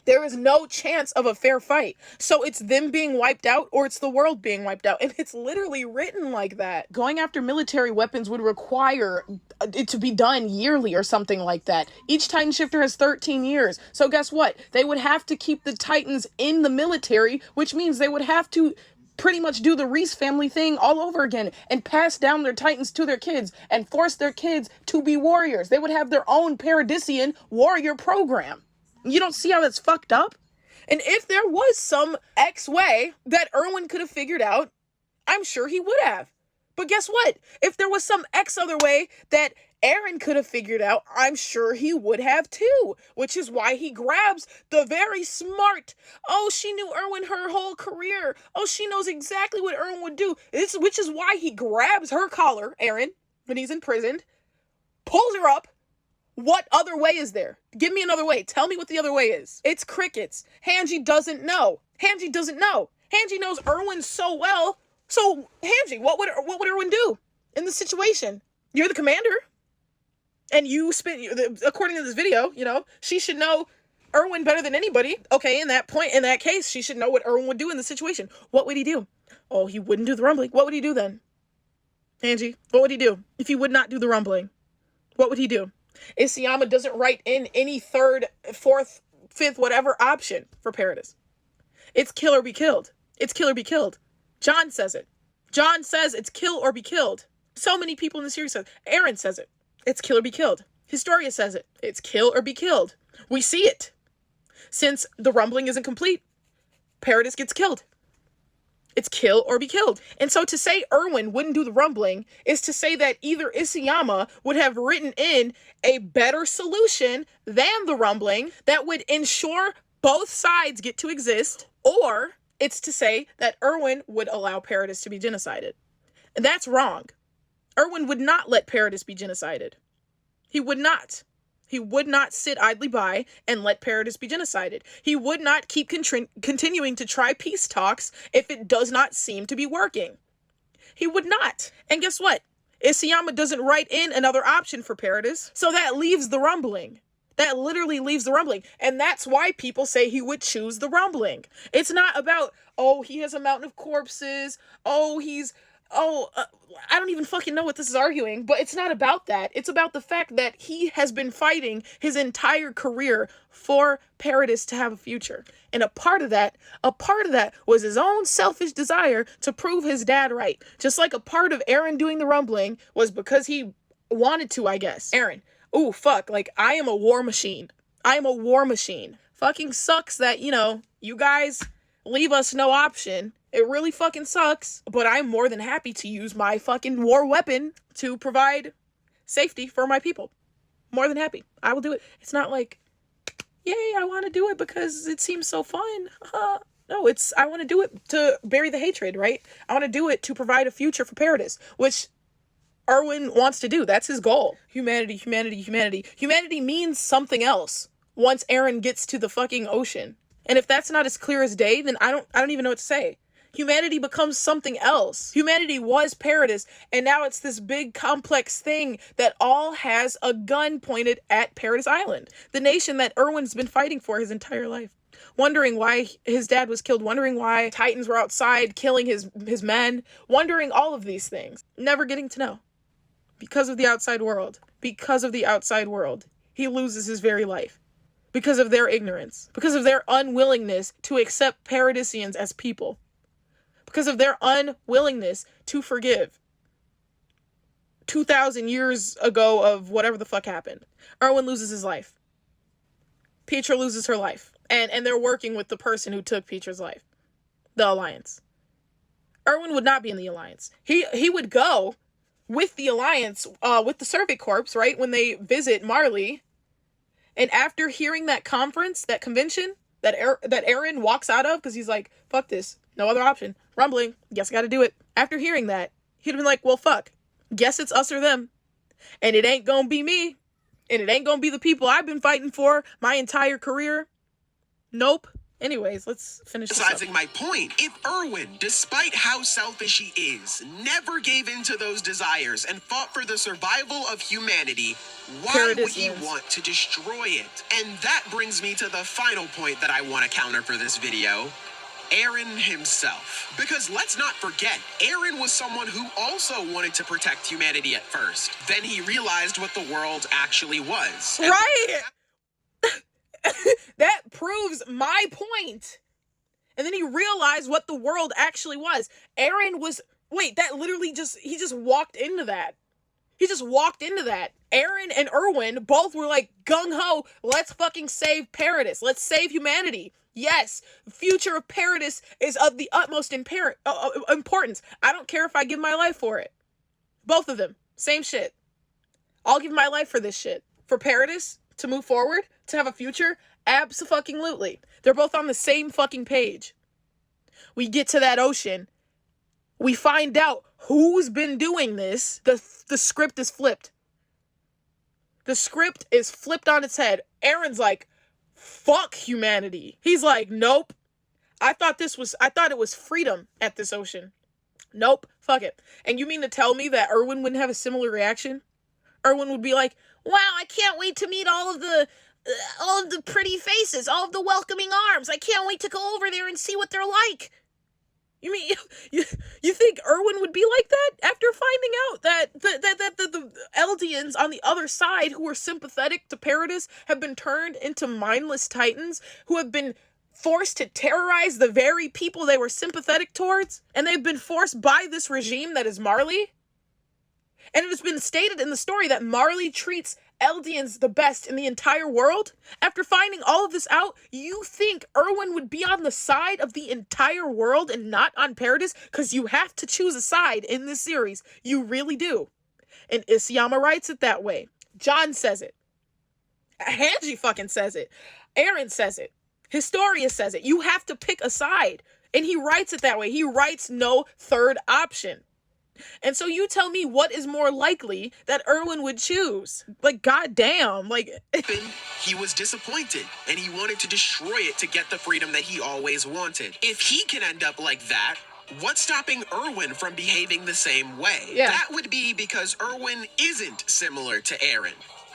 There is no chance of a fair fight. So it's them being wiped out, or it's the world being wiped out. And it's literally written like that. Going after military weapons would require it to be done yearly or something like that. Each Titan shifter has 13 years. So guess what? They would have to keep the Titans in the military, which means they would have to pretty much do the Reese family thing all over again and pass down their Titans to their kids and force their kids to be warriors. They would have their own Paradisian warrior program. You don't see how that's fucked up? And if there was some X way that Erwin could have figured out, I'm sure he would have. But guess what? If there was some X other way that Eren could have figured out, I'm sure he would have too. Which is why he grabs the very smart, she knew Erwin her whole career. She knows exactly what Erwin would do. Which is why he grabs her collar, Eren, when he's imprisoned, pulls her up. What other way is there? Give me another way. Tell me what the other way is. It's crickets. Hanji doesn't know. Hanji knows Erwin so well. So, Hanji, what would Erwin do in this situation? You're the commander. And according to this video, she should know Erwin better than anybody. Okay, in that case, she should know what Erwin would do in this situation. What would he do? He wouldn't do the rumbling. What would he do then? Hanji, what would he do if he would not do the rumbling? What would he do? Isayama doesn't write in any third, fourth, fifth, whatever option for Paradis. It's kill or be killed. It's kill or be killed. John says it. John says it's kill or be killed. So many people in the series says it. Eren says it. It's kill or be killed. Historia says it. It's kill or be killed. We see it. Since the rumbling isn't complete, Paradis gets killed. It's kill or be killed. And so to say Erwin wouldn't do the rumbling is to say that either Isayama would have written in a better solution than the rumbling that would ensure both sides get to exist, or it's to say that Erwin would allow Paradis to be genocided. And that's wrong. Erwin would not let Paradis be genocided. He would not. He would not sit idly by and let Paradis be genocided. He would not keep continuing to try peace talks if it does not seem to be working. He would not. And guess what? Isayama doesn't write in another option for Paradis, so that leaves the rumbling. That literally leaves the rumbling. And that's why people say he would choose the rumbling. It's not about, he has a mountain of corpses. I don't even fucking know what this is arguing, but it's not about that. It's about the fact that he has been fighting his entire career for Paradis to have a future. And a part of that was his own selfish desire to prove his dad right. Just like a part of Eren doing the rumbling was because he wanted to, I guess. Eren, I am a war machine. I am a war machine. Fucking sucks that, you guys leave us no option. It really fucking sucks, but I'm more than happy to use my fucking war weapon to provide safety for my people. More than happy. I will do it. It's not like, yay, I want to do it because it seems so fun. No, I want to do it to bury the hatred, right? I want to do it to provide a future for Paradis, which Erwin wants to do. That's his goal. Humanity, humanity, humanity. Humanity means something else once Eren gets to the fucking ocean. And if that's not as clear as day, then I don't even know what to say. Humanity becomes something else. Humanity was Paradis, and now it's this big complex thing that all has a gun pointed at Paradis Island, the nation that Erwin's been fighting for his entire life. Wondering why his dad was killed, wondering why Titans were outside killing his men, wondering all of these things. Never getting to know. Because of the outside world. Because of the outside world. He loses his very life. Because of their ignorance. Because of their unwillingness to accept Paradisians as people. Because of their unwillingness to forgive 2,000 years ago of whatever the fuck happened. Erwin loses his life. Petra loses her life. And they're working with the person who took Petra's life. The Alliance. Erwin would not be in the Alliance. He would go with the Alliance, with the Survey Corps, right? When they visit Marley. And after hearing that convention that Aaron walks out of, because he's like, fuck this, no other option. Rumbling, guess I gotta do it. After hearing that, he'd have been like, well, fuck. Guess it's us or them. And it ain't gonna be me. And it ain't gonna be the people I've been fighting for my entire career. Nope. Anyways, let's finish this up. Emphasizing my point, if Erwin, despite how selfish he is, never gave in to those desires and fought for the survival of humanity, why would he want to destroy it? And that brings me to the final point that I want to counter for this video. Aaron himself. Because let's not forget, Aaron was someone who also wanted to protect humanity at first. Then he realized what the world actually was. Right! That proves my point. And then he realized what the world actually was. Aaron was... Wait, that literally he just walked into that. He just walked into that. Aaron and Erwin both were like, gung-ho, let's fucking save Paradis. Let's save humanity. Yes, the future of Paradis is of the utmost importance. I don't care if I give my life for it. Both of them, same shit. I'll give my life for this shit. For Paradis to move forward, to have a future, abso-fucking-lutely. They're both on the same fucking page. We get to that ocean. We find out who's been doing this. The script is flipped. The script is flipped on its head. Aaron's like, fuck humanity. He's like, nope. I thought it was freedom at this ocean. Nope. Fuck it. And you mean to tell me that Erwin wouldn't have a similar reaction? Erwin would be like, wow, I can't wait to meet all of the pretty faces, all of the welcoming arms. I can't wait to go over there and see what they're like. You mean you think Erwin would be like that after finding out that the Eldians on the other side, who are sympathetic to Paradis, have been turned into mindless titans who have been forced to terrorize the very people they were sympathetic towards, and they've been forced by this regime that is Marley? And it has been stated in the story that Marley treats Eldians the best in the entire world. After finding all of this out, you think Erwin would be on the side of the entire world and not on Paradis? Because you have to choose a side in this series. You really do. And Isayama writes it that way. John says it. Hanji fucking says it. Aaron says it. Historia says it. You have to pick a side. And he writes it that way. He writes no third option. And so you tell me what is more likely that Erwin would choose. Like, goddamn. Like, he was disappointed and he wanted to destroy it to get the freedom that he always wanted. If he can end up like that, what's stopping Erwin from behaving the same way? Yeah. That would be because Erwin isn't similar to Aaron.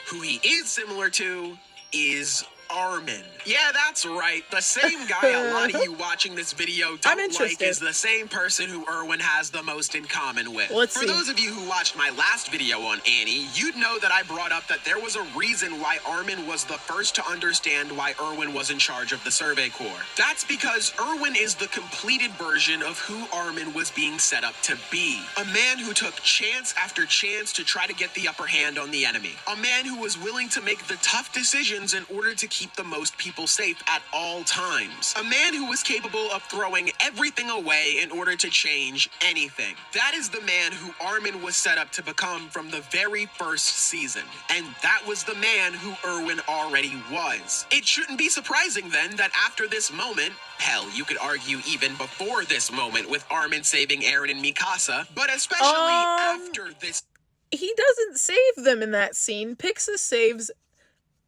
Who he is similar to is Armin. Yeah, that's right. The same guy a lot of you watching this video don't like is the same person who Erwin has the most in common with. For those of you who watched my last video on Annie, you'd know that I brought up that there was a reason why Armin was the first to understand why Erwin was in charge of the Survey Corps. That's because Erwin is the completed version of who Armin was being set up to be. A man who took chance after chance to try to get the upper hand on the enemy. A man who was willing to make the tough decisions in order to keep the most people safe at all times. A man who was capable of throwing everything away in order to change anything. That is the man who Armin was set up to become from the very first season. And that was the man who Erwin already was. It shouldn't be surprising then that after this moment, hell, you could argue even before this moment with Armin saving Eren and Mikasa, but especially after this. He doesn't save them in that scene. Pixis saves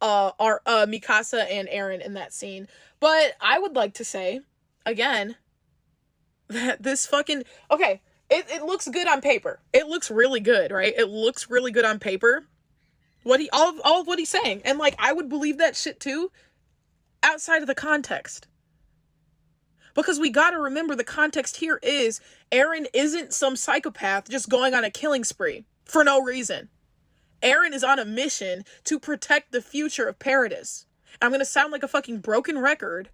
Mikasa and Eren in that scene. But I would like to say, again, that this fucking... Okay, it looks good on paper. It looks really good, right? It looks really good on paper. All of what he's saying. And, like, I would believe that shit, too, outside of the context. Because we gotta remember the context here is Eren isn't some psychopath just going on a killing spree for no reason. Eren is on a mission to protect the future of Paradis. I'm going to sound like a fucking broken record,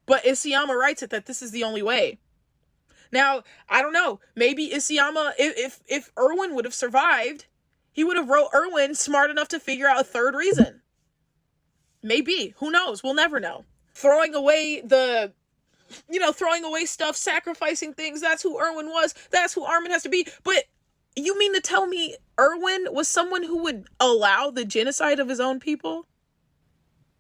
but Isayama writes it that this is the only way. Now, I don't know. Maybe Isayama, if Erwin would have survived, he would have wrote Erwin smart enough to figure out a third reason. Maybe. Who knows? We'll never know. Throwing away the throwing away stuff, sacrificing things. That's who Erwin was. That's who Armin has to be. But you mean to tell me Erwin was someone who would allow the genocide of his own people?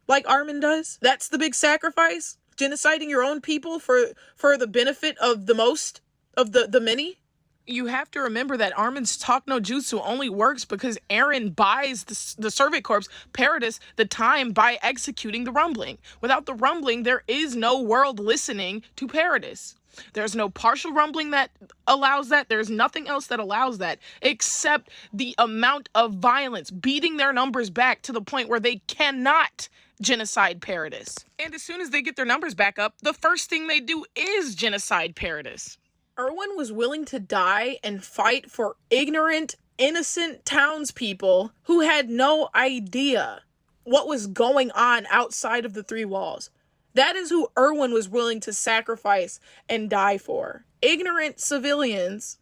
Like Armin does? That's the big sacrifice? Genociding your own people for the benefit of the most, of the many? You have to remember that Armin's talk no jutsu only works because Eren buys the Servant Corps, Paradis, the time by executing the rumbling. Without the rumbling, there is no world listening to Paradis. There's no partial rumbling that allows that. There's nothing else that allows that except the amount of violence, beating their numbers back to the point where they cannot genocide Paradis. And as soon as they get their numbers back up, the first thing they do is genocide Paradis. Erwin was willing to die and fight for ignorant, innocent townspeople who had no idea what was going on outside of the three walls. That is who Erwin was willing to sacrifice and die for. Ignorant civilians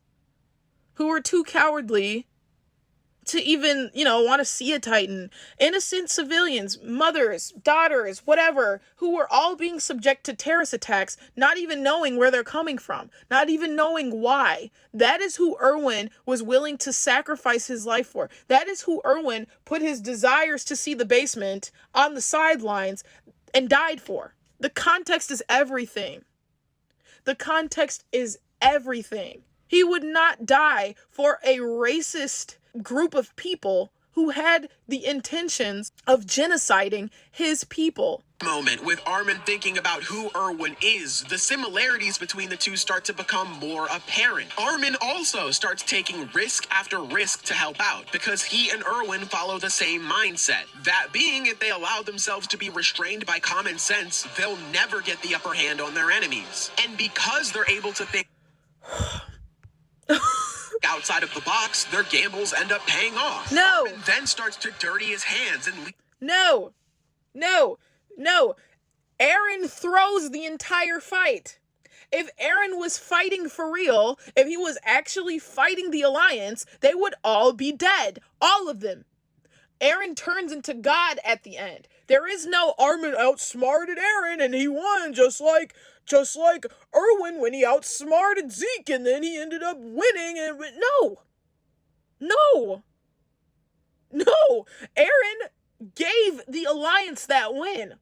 who were too cowardly to even, want to see a Titan. Innocent civilians, mothers, daughters, whatever, who were all being subject to terrorist attacks, not even knowing where they're coming from, not even knowing why. That is who Erwin was willing to sacrifice his life for. That is who Erwin put his desires to see the basement on the sidelines and died for. The context is everything. The context is everything. He would not die for a racist group of people who had the intentions of genociding his people. Moment with Armin thinking about who Erwin is, the similarities between the two start to become more apparent. Armin also starts taking risk after risk to help out because he and Erwin follow the same mindset. That being, if they allow themselves to be restrained by common sense, they'll never get the upper hand on their enemies. And because they're able to think outside of the box, their gambles end up paying off. No. Armin then starts to dirty his hands and No. Eren throws the entire fight. If Eren was fighting for real, if he was actually fighting the Alliance, they would all be dead. All of them. Eren turns into God at the end. There is no Armin outsmarted Eren and he won just like Erwin when he outsmarted Zeke and then he ended up winning. And No. Eren gave the Alliance that win.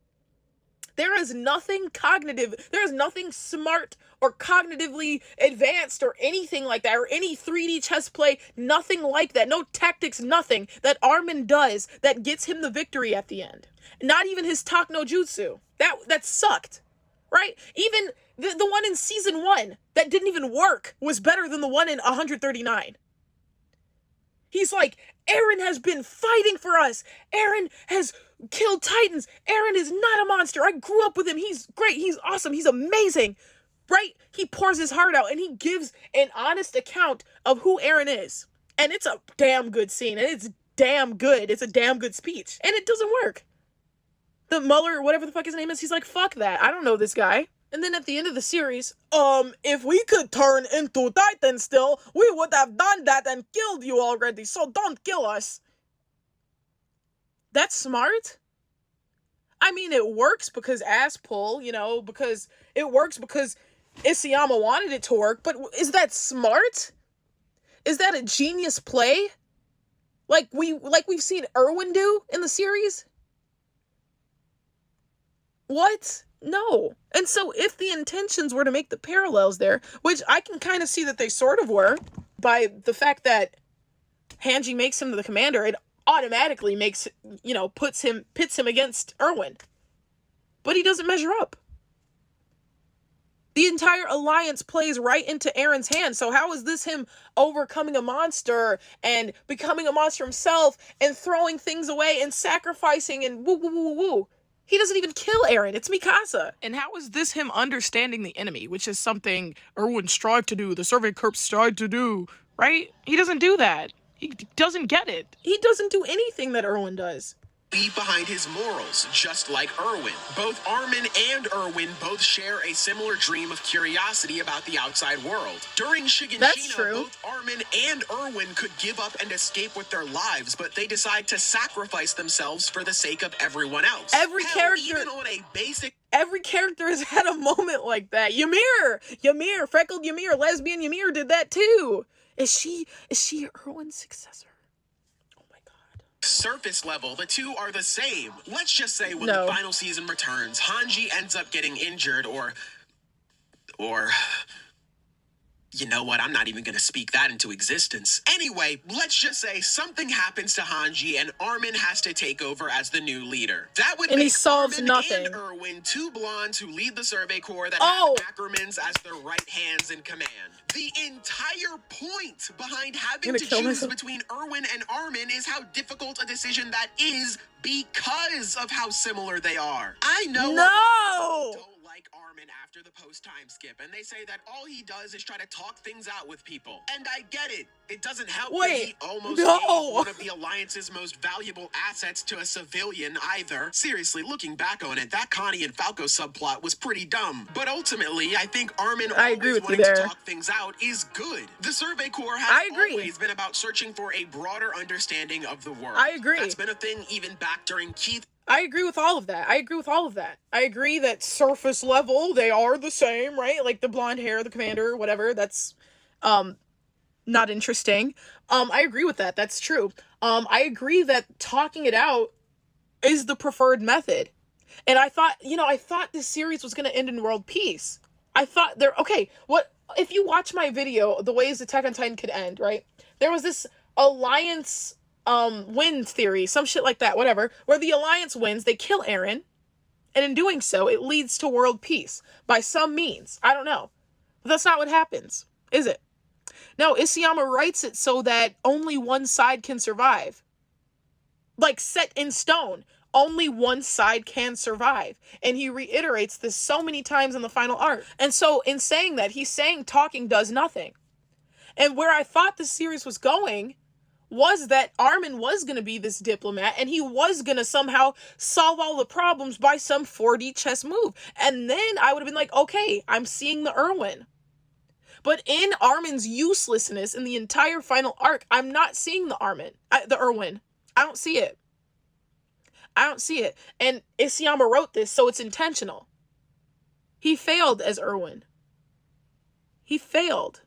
There is nothing cognitive. There is nothing smart or cognitively advanced or anything like that, or any 3D chess play, nothing like that. No tactics, nothing that Armin does that gets him the victory at the end. Not even his talk no jutsu. That sucked, right? Even the one in season 1 that didn't even work was better than the one in 139. He's like, Eren has been fighting for us. Eren has killed Titans. Eren is not a monster. I grew up with him. He's great. He's awesome. He's amazing. Right? He pours his heart out and he gives an honest account of who Eren is. And it's a damn good scene. And it's damn good. It's a damn good speech. And it doesn't work. The Muller, whatever the fuck his name is, he's like, fuck that. I don't know this guy. And then at the end of the series, if we could turn into Titans still, we would have done that and killed you already, so don't kill us. That's smart? I mean, it works because ass pull, because it works because Isayama wanted it to work, but is that smart? Is that a genius play? Like we've seen Erwin do in the series? What? No. And so if the intentions were to make the parallels there, which I can kind of see that they sort of were, by the fact that Hanji makes him the commander, it automatically makes, pits him against Erwin. But he doesn't measure up. The entire alliance plays right into Eren's hand. So how is this him overcoming a monster and becoming a monster himself and throwing things away and sacrificing and woo? He doesn't even kill Eren. It's Mikasa. And how is this him understanding the enemy, which is something Erwin strived to do, the Servant Corps strived to do, right? He doesn't do that. He doesn't get it. He doesn't do anything that Erwin does. Leave behind his morals, just like Erwin. Both Armin and Erwin both share a similar dream of curiosity about the outside world. During Shiganshina, both Armin and Erwin could give up and escape with their lives, but they decide to sacrifice themselves for the sake of everyone else. Every character, even on a basic Every character has had a moment like that. Ymir, freckled Ymir, lesbian Ymir did that too. Is she Erwin's successor? Oh my god. Surface level, the two are the same. Let's just say when No. the final season returns, Hanji ends up getting injured or you know what? I'm not even going to speak that into existence. Anyway, let's just say something happens to Hanji and Armin has to take over as the new leader. That would And he make solves Armin nothing. and Erwin two blondes who lead the Survey Corps that Oh. have Ackermans as their right hands in command. The entire point behind having to choose between Erwin and Armin is how difficult a decision that is because of how similar they are. I know. No! Don't like Armin after the post-time skip, and they say that all he does is try to talk things out with people. And I get it. It doesn't help that he almost gave one of the Alliance's most valuable assets to a civilian either. Seriously, looking back on it, that Connie and Falco subplot was pretty dumb. But ultimately, I think Armin always wanting to talk things out is good. The Survey Corps has always been about searching for a broader understanding of the world. I agree. That's been a thing even back during Keith. I agree with all of that. I agree that surface level, they are the same, right? Like the blonde hair, the commander, whatever. That's, not interesting. I agree with that. That's true. I agree that talking it out is the preferred method. And I thought this series was going to end in world peace. I thought what, if you watch my video, the ways Attack on Titan could end, right? There was this alliance wins theory, some shit like that, whatever, where the Alliance wins, they kill Eren, and in doing so, it leads to world peace by some means. I don't know. But that's not what happens, is it? No, Isayama writes it so that only one side can survive. Like, set in stone. Only one side can survive. And he reiterates this so many times in the final arc. And so, in saying that, he's saying talking does nothing. And where I thought the series was going was that Armin was going to be this diplomat and he was going to somehow solve all the problems by some 4D chess move. And then I would have been like, okay, I'm seeing the Erwin. But in Armin's uselessness in the entire final arc, I'm not seeing the Erwin. I don't see it. And Isayama wrote this, so it's intentional. He failed as Erwin. He failed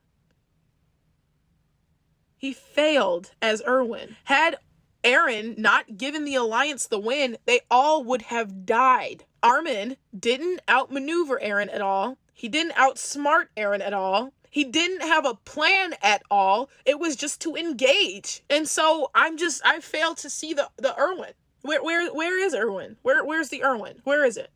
as Erwin. Had Eren not given the Alliance the win, they all would have died. Armin didn't outmaneuver Eren at all. He didn't outsmart Eren at all. He didn't have a plan at all. It was just to engage. And so I failed to see the Erwin. Where is Erwin? Where's the Erwin? Where is it?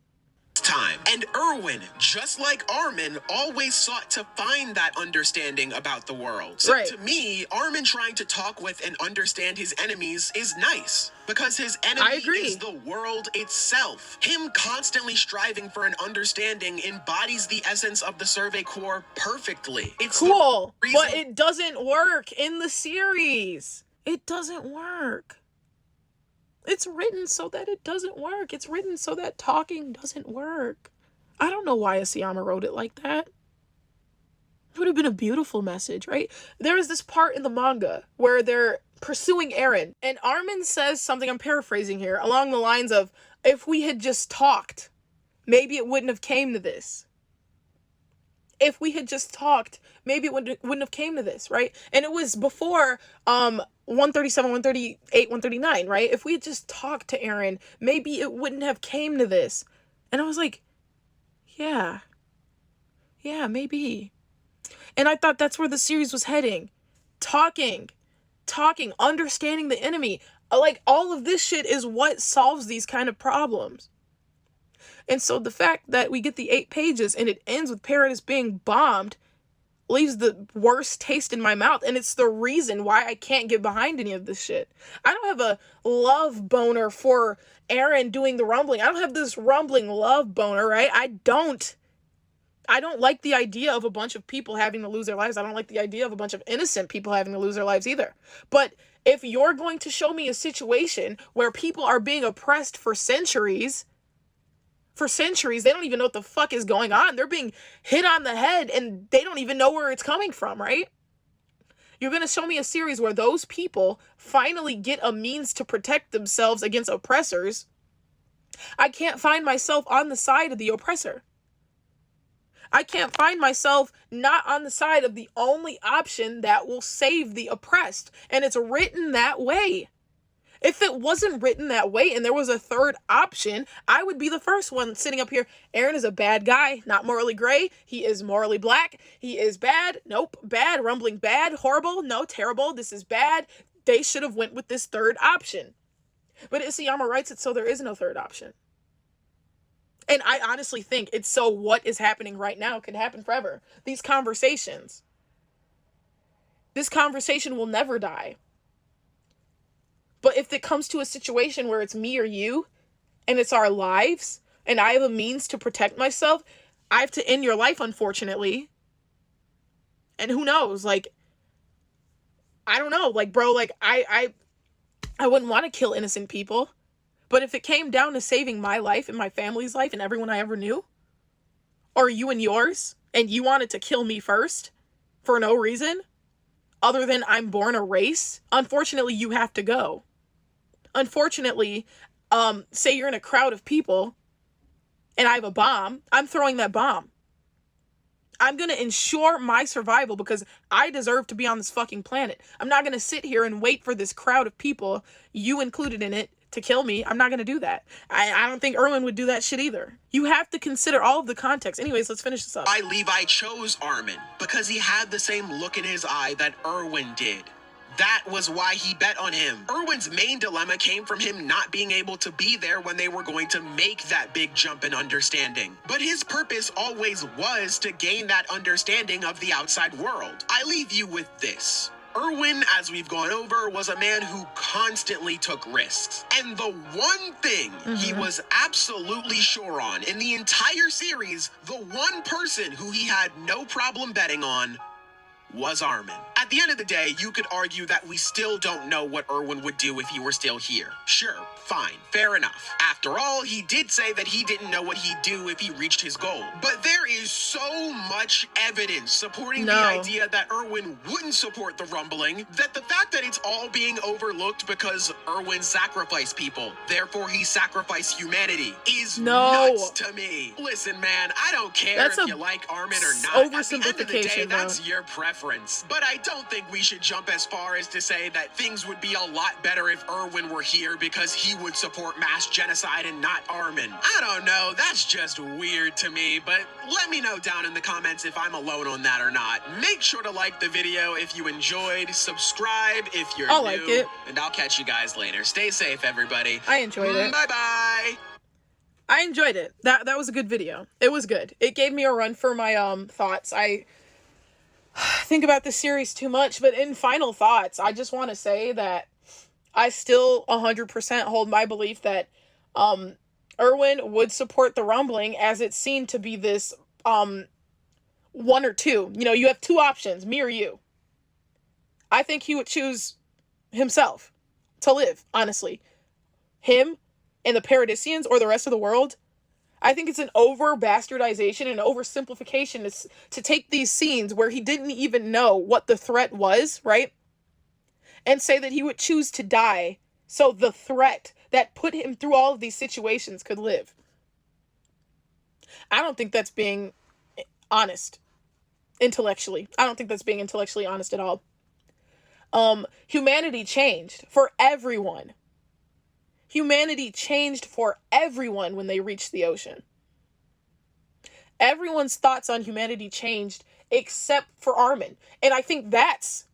Time. And Erwin, just like Armin, always sought to find that understanding about the world. So to me, Armin trying to talk with and understand his enemies is nice. Because his enemy is the world itself. Him constantly striving for an understanding embodies the essence of the Survey Corps perfectly. It's cool, but it doesn't work in the series. It doesn't work. It's written so that it doesn't work. It's written so that talking doesn't work. I don't know why Isayama wrote it like that. It would have been a beautiful message, right? There is this part in the manga where they're pursuing Eren, and Armin says something, I'm paraphrasing here, along the lines of, if we had just talked, maybe it wouldn't have came to this. If we had just talked, maybe it wouldn't have came to this, right? And it was before 137, 138, 139, right? If we had just talked to Eren, maybe it wouldn't have came to this. And I was like, yeah, maybe. And I thought that's where the series was heading. Talking, understanding the enemy. Like, all of this shit is what solves these kind of problems. And so the fact that we get the 8 pages and it ends with Paradis being bombed leaves the worst taste in my mouth. And it's the reason why I can't get behind any of this shit. I don't have a love boner for Eren doing the rumbling. I don't have this rumbling love boner, right? I don't like the idea of a bunch of people having to lose their lives. I don't like the idea of a bunch of innocent people having to lose their lives either. But if you're going to show me a situation where people are being oppressed for centuries, they don't even know what the fuck is going on. They're being hit on the head and they don't even know where it's coming from, right? You're going to show me a series where those people finally get a means to protect themselves against oppressors, I can't find myself on the side of the oppressor. I can't find myself not on the side of the only option that will save the oppressed. And it's written that way. If it wasn't written that way and there was a third option, I would be the first one sitting up here. Eren is a bad guy, not morally gray. He is morally black. He is bad. Nope. Bad. Rumbling bad. Horrible. No. Terrible. This is bad. They should have went with this third option. But Isayama writes it so there is no third option. And I honestly think it's so what is happening right now can happen forever. These conversations. This conversation will never die. But if it comes to a situation where it's me or you, and it's our lives, and I have a means to protect myself, I have to end your life, unfortunately. And who knows? Like, I don't know. Like, bro, like, I wouldn't want to kill innocent people. But if it came down to saving my life and my family's life and everyone I ever knew, or you and yours, and you wanted to kill me first for no reason, other than I'm born a race, unfortunately, you have to go. Unfortunately, say you're in a crowd of people and I have a bomb, I'm throwing that bomb. I'm going to ensure my survival because I deserve to be on this fucking planet. I'm not going to sit here and wait for this crowd of people, you included in it, to kill me. I'm not going to do that. I don't think Erwin would do that shit either. You have to consider all of the context. Anyways, let's finish this up. Why Levi chose Armin, because he had the same look in his eye that Erwin did. That was why he bet on him. Erwin's main dilemma came from him not being able to be there when they were going to make that big jump in understanding. But his purpose always was to gain that understanding of the outside world. I leave you with this. Erwin, as we've gone over, was a man who constantly took risks. And the one thing he was absolutely sure on in the entire series, the one person who he had no problem betting on, was Armin. At the end of the day, you could argue that we still don't know what Erwin would do if he were still here. Sure, fine, fair enough. After all, he did say that he didn't know what he'd do if he reached his goal. But there is so much evidence supporting the idea that Erwin wouldn't support the rumbling, that the fact that it's all being overlooked because Erwin sacrificed people, therefore he sacrificed humanity, is nuts to me. Listen, man, I don't care if you like Armin or not. At the end of the day, that's your preference. But I don't think we should jump as far as to say that things would be a lot better if Erwin were here because he would support mass genocide and not Armin. I don't know, that's just weird to me, but let me know down in the comments if I'm alone on that or not. Make sure to like the video if you enjoyed, subscribe if you're new, and I'll catch you guys later. Stay safe, everybody. I enjoyed it. Bye-bye. I enjoyed it. That was a good video. It was good. It gave me a run for my thoughts. I think about this series too much, but in final thoughts, I just want to say that I still 100% hold my belief that Erwin would support the rumbling, as it seemed to be this one or two. You know, you have two options, me or you. I think he would choose himself to live, honestly. Him and the Paradisians or the rest of the world. I think it's an over-bastardization and oversimplification to take these scenes where he didn't even know what the threat was, right? And say that he would choose to die so the threat that put him through all of these situations could live. I don't think that's being honest intellectually. I don't think that's being intellectually honest at all. Humanity changed for everyone. Humanity changed for everyone when they reached the ocean. Everyone's thoughts on humanity changed except for Armin. And I think that's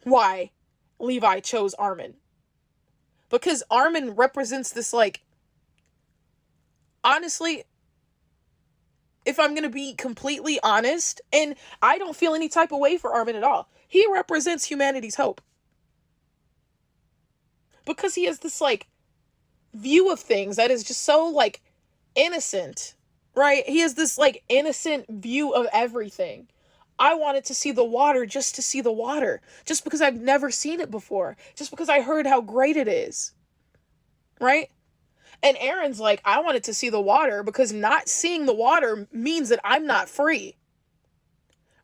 why Levi chose Armin. Because Armin represents this, like, honestly, if I'm going to be completely honest, and I don't feel any type of way for Armin at all, he represents humanity's hope. Because he has this, like, view of things that is just so, like, innocent, right? He has this, like, innocent view of everything. I wanted to see the water just to see the water, just because I've never seen it before, just because I heard how great it is, right? And Eren's like, I wanted to see the water because not seeing the water means that I'm not free,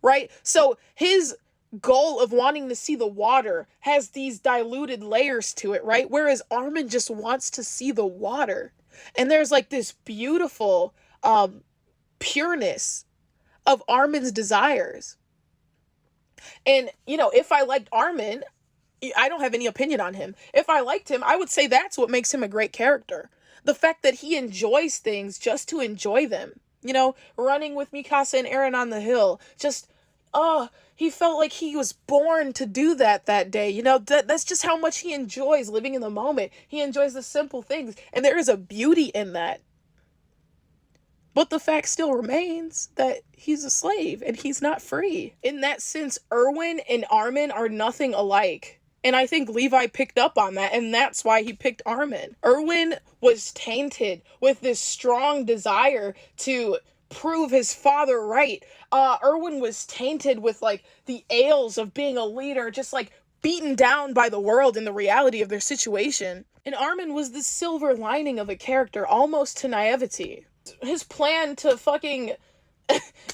right? So his goal of wanting to see the water has these diluted layers to it, right? Whereas Armin just wants to see the water. And there's like this beautiful pureness of Armin's desires. And, you know, if I liked Armin, I don't have any opinion on him. If I liked him, I would say that's what makes him a great character. The fact that he enjoys things just to enjoy them. You know, running with Mikasa and Eren on the hill. Just, he felt like he was born to do that day. You know, that's just how much he enjoys living in the moment. He enjoys the simple things. And there is a beauty in that. But the fact still remains that he's a slave and he's not free. In that sense, Erwin and Armin are nothing alike. And I think Levi picked up on that, and that's why he picked Armin. Erwin was tainted with this strong desire to prove his father right. Erwin was tainted with, like, the ails of being a leader, just, like, beaten down by the world and the reality of their situation. And Armin was the silver lining of a character, almost to naivety. His plan to fucking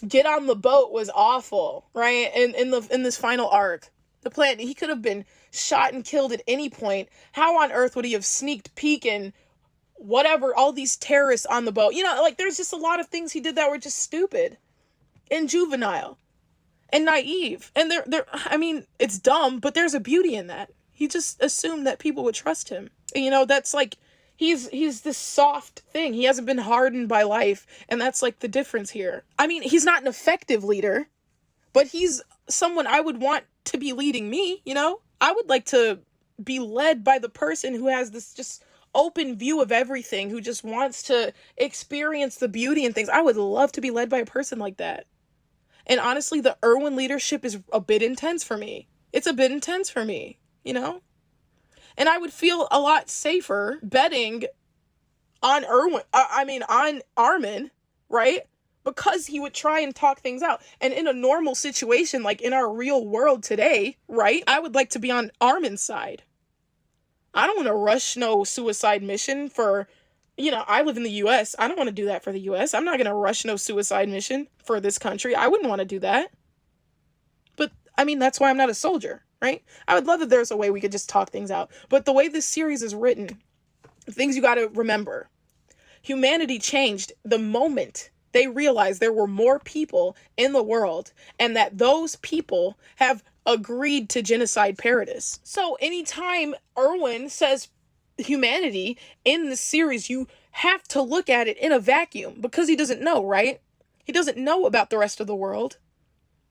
get on the boat was awful, right? In this final arc. The plan, he could have been shot and killed at any point. How on earth would he have sneaked peek and whatever, all these terrorists on the boat? You know, like, there's just a lot of things he did that were just stupid and juvenile and naive. And I mean, it's dumb, but there's a beauty in that. He just assumed that people would trust him. And, you know, that's like, he's this soft thing. He hasn't been hardened by life, and that's like the difference here. I mean, he's not an effective leader, but he's someone I would want to be leading me, you know? I would like to be led by the person who has this just open view of everything, who just wants to experience the beauty in things. I would love to be led by a person like that. And honestly, the Erwin leadership is a bit intense for me. It's a bit intense for me, you know? And I would feel a lot safer betting on on Armin, right? Because he would try and talk things out. And in a normal situation, like in our real world today, right? I would like to be on Armin's side. I don't want to rush no suicide mission for, you know, I live in the US. I don't want to do that for the US. I'm not going to rush no suicide mission for this country. I wouldn't want to do that. But, I mean, that's why I'm not a soldier, right? I would love that there's a way we could just talk things out. But the way this series is written, things you got to remember. Humanity changed the moment they realized there were more people in the world and that those people have agreed to genocide Paradis. So anytime Erwin says humanity in the series, you have to look at it in a vacuum because he doesn't know, right? He doesn't know about the rest of the world.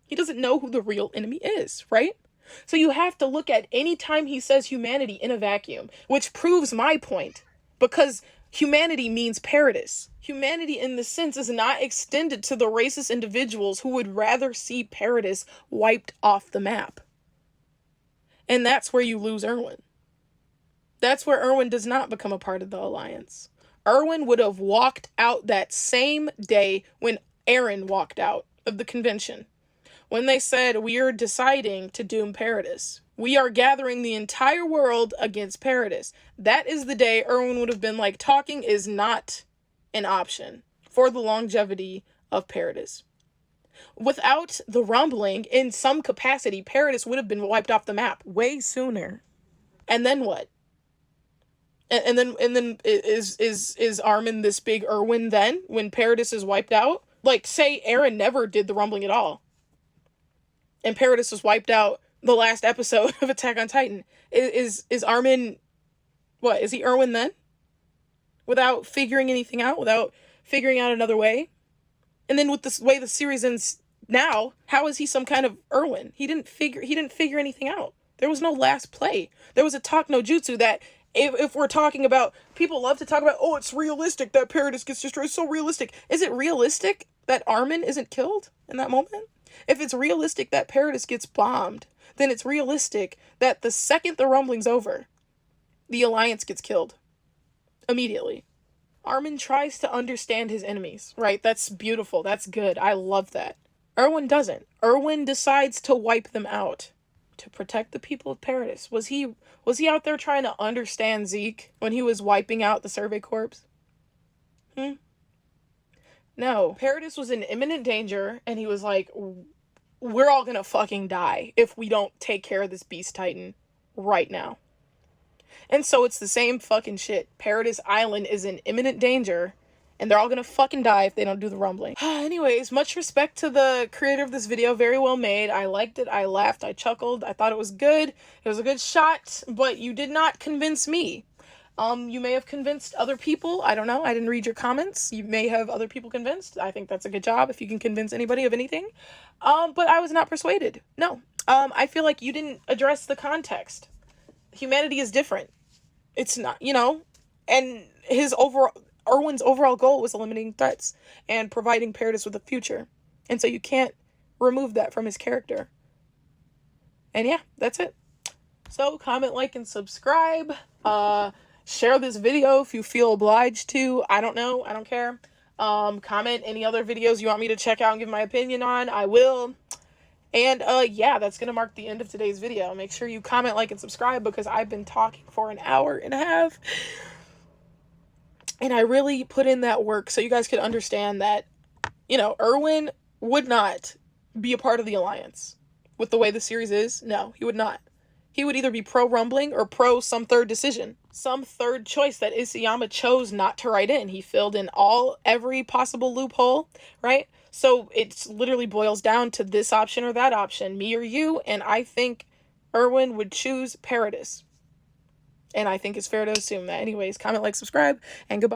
He doesn't know who the real enemy is, right? So you have to look at any time he says humanity in a vacuum, which proves my point, because humanity means Paradis. Humanity in this sense is not extended to the racist individuals who would rather see Paradis wiped off the map. And that's where you lose Erwin. That's where Erwin does not become a part of the alliance. Erwin would have walked out that same day when Eren walked out of the convention. When they said, we are deciding to doom Paradis. We are gathering the entire world against Paradis. That is the day Erwin would have been like, talking is not an option for the longevity of Paradis. Without the rumbling, in some capacity, Paradis would have been wiped off the map way sooner. And then what? And then is Armin this big Erwin then when Paradis is wiped out? Like, say Eren never did the rumbling at all, and Paradis was wiped out the last episode of Attack on Titan. Is Armin, what, is he Erwin then? Without figuring anything out? Without figuring out another way? And then with the way the series ends now, how is he some kind of Erwin? He didn't figure anything out. There was no last play. There was a talk no jutsu that, if we're talking about, people love to talk about, oh, it's realistic that Paradis gets destroyed. It's so realistic. Is it realistic that Armin isn't killed in that moment? If it's realistic that Paradis gets bombed, then it's realistic that the second the rumbling's over, the Alliance gets killed. Immediately. Armin tries to understand his enemies, right? That's beautiful. That's good. I love that. Erwin doesn't. Erwin decides to wipe them out to protect the people of Paradis. Was he out there trying to understand Zeke when he was wiping out the Survey Corps? No. Paradis was in imminent danger, and he was like, we're all gonna fucking die if we don't take care of this Beast Titan right now. And so it's the same fucking shit. Paradise Island is in imminent danger, and they're all gonna fucking die if they don't do the rumbling. Anyways, much respect to the creator of this video. Very well made. I liked it. I laughed. I chuckled. I thought it was good. It was a good shot, but you did not convince me. You may have convinced other people. I don't know. I didn't read your comments. You may have other people convinced. I think that's a good job if you can convince anybody of anything. But I was not persuaded. No. I feel like you didn't address the context. Humanity is different. It's not, and Erwin's overall goal was eliminating threats and providing Paradise with a future. And so you can't remove that from his character. And yeah, that's it. So comment, like, and subscribe. Share this video if you feel obliged to. I don't know. I don't care. Comment any other videos you want me to check out and give my opinion on. I will. And yeah, that's going to mark the end of today's video. Make sure you comment, like, and subscribe because I've been talking for an hour and a half. And I really put in that work so you guys could understand that, Erwin would not be a part of the Alliance. With the way the series is, no, he would not. He would either be pro-rumbling or pro some third decision. Some third choice that Isayama chose not to write in. He filled in every possible loophole, right? So it literally boils down to this option or that option, me or you, and I think Erwin would choose Paradise. And I think it's fair to assume that. Anyways, comment, like, subscribe, and goodbye.